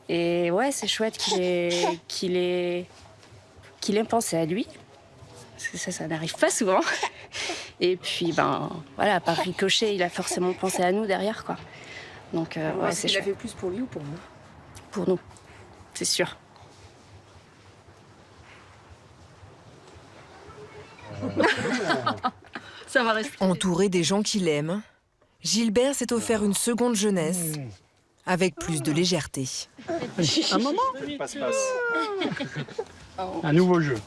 Et ouais, c'est chouette qu'il ait pensé à lui. Ça n'arrive pas souvent. Et puis, ben, voilà, par ricochet, il a forcément pensé à nous derrière, quoi. Donc, ouais, c'est chouette. Il a fait plus pour lui ou pour nous? Pour nous, c'est sûr. Ça va rester. Entouré des gens qu'il aime, Gilbert s'est offert une seconde jeunesse avec plus de légèreté. Un moment. Passe-passe. Un nouveau jeu.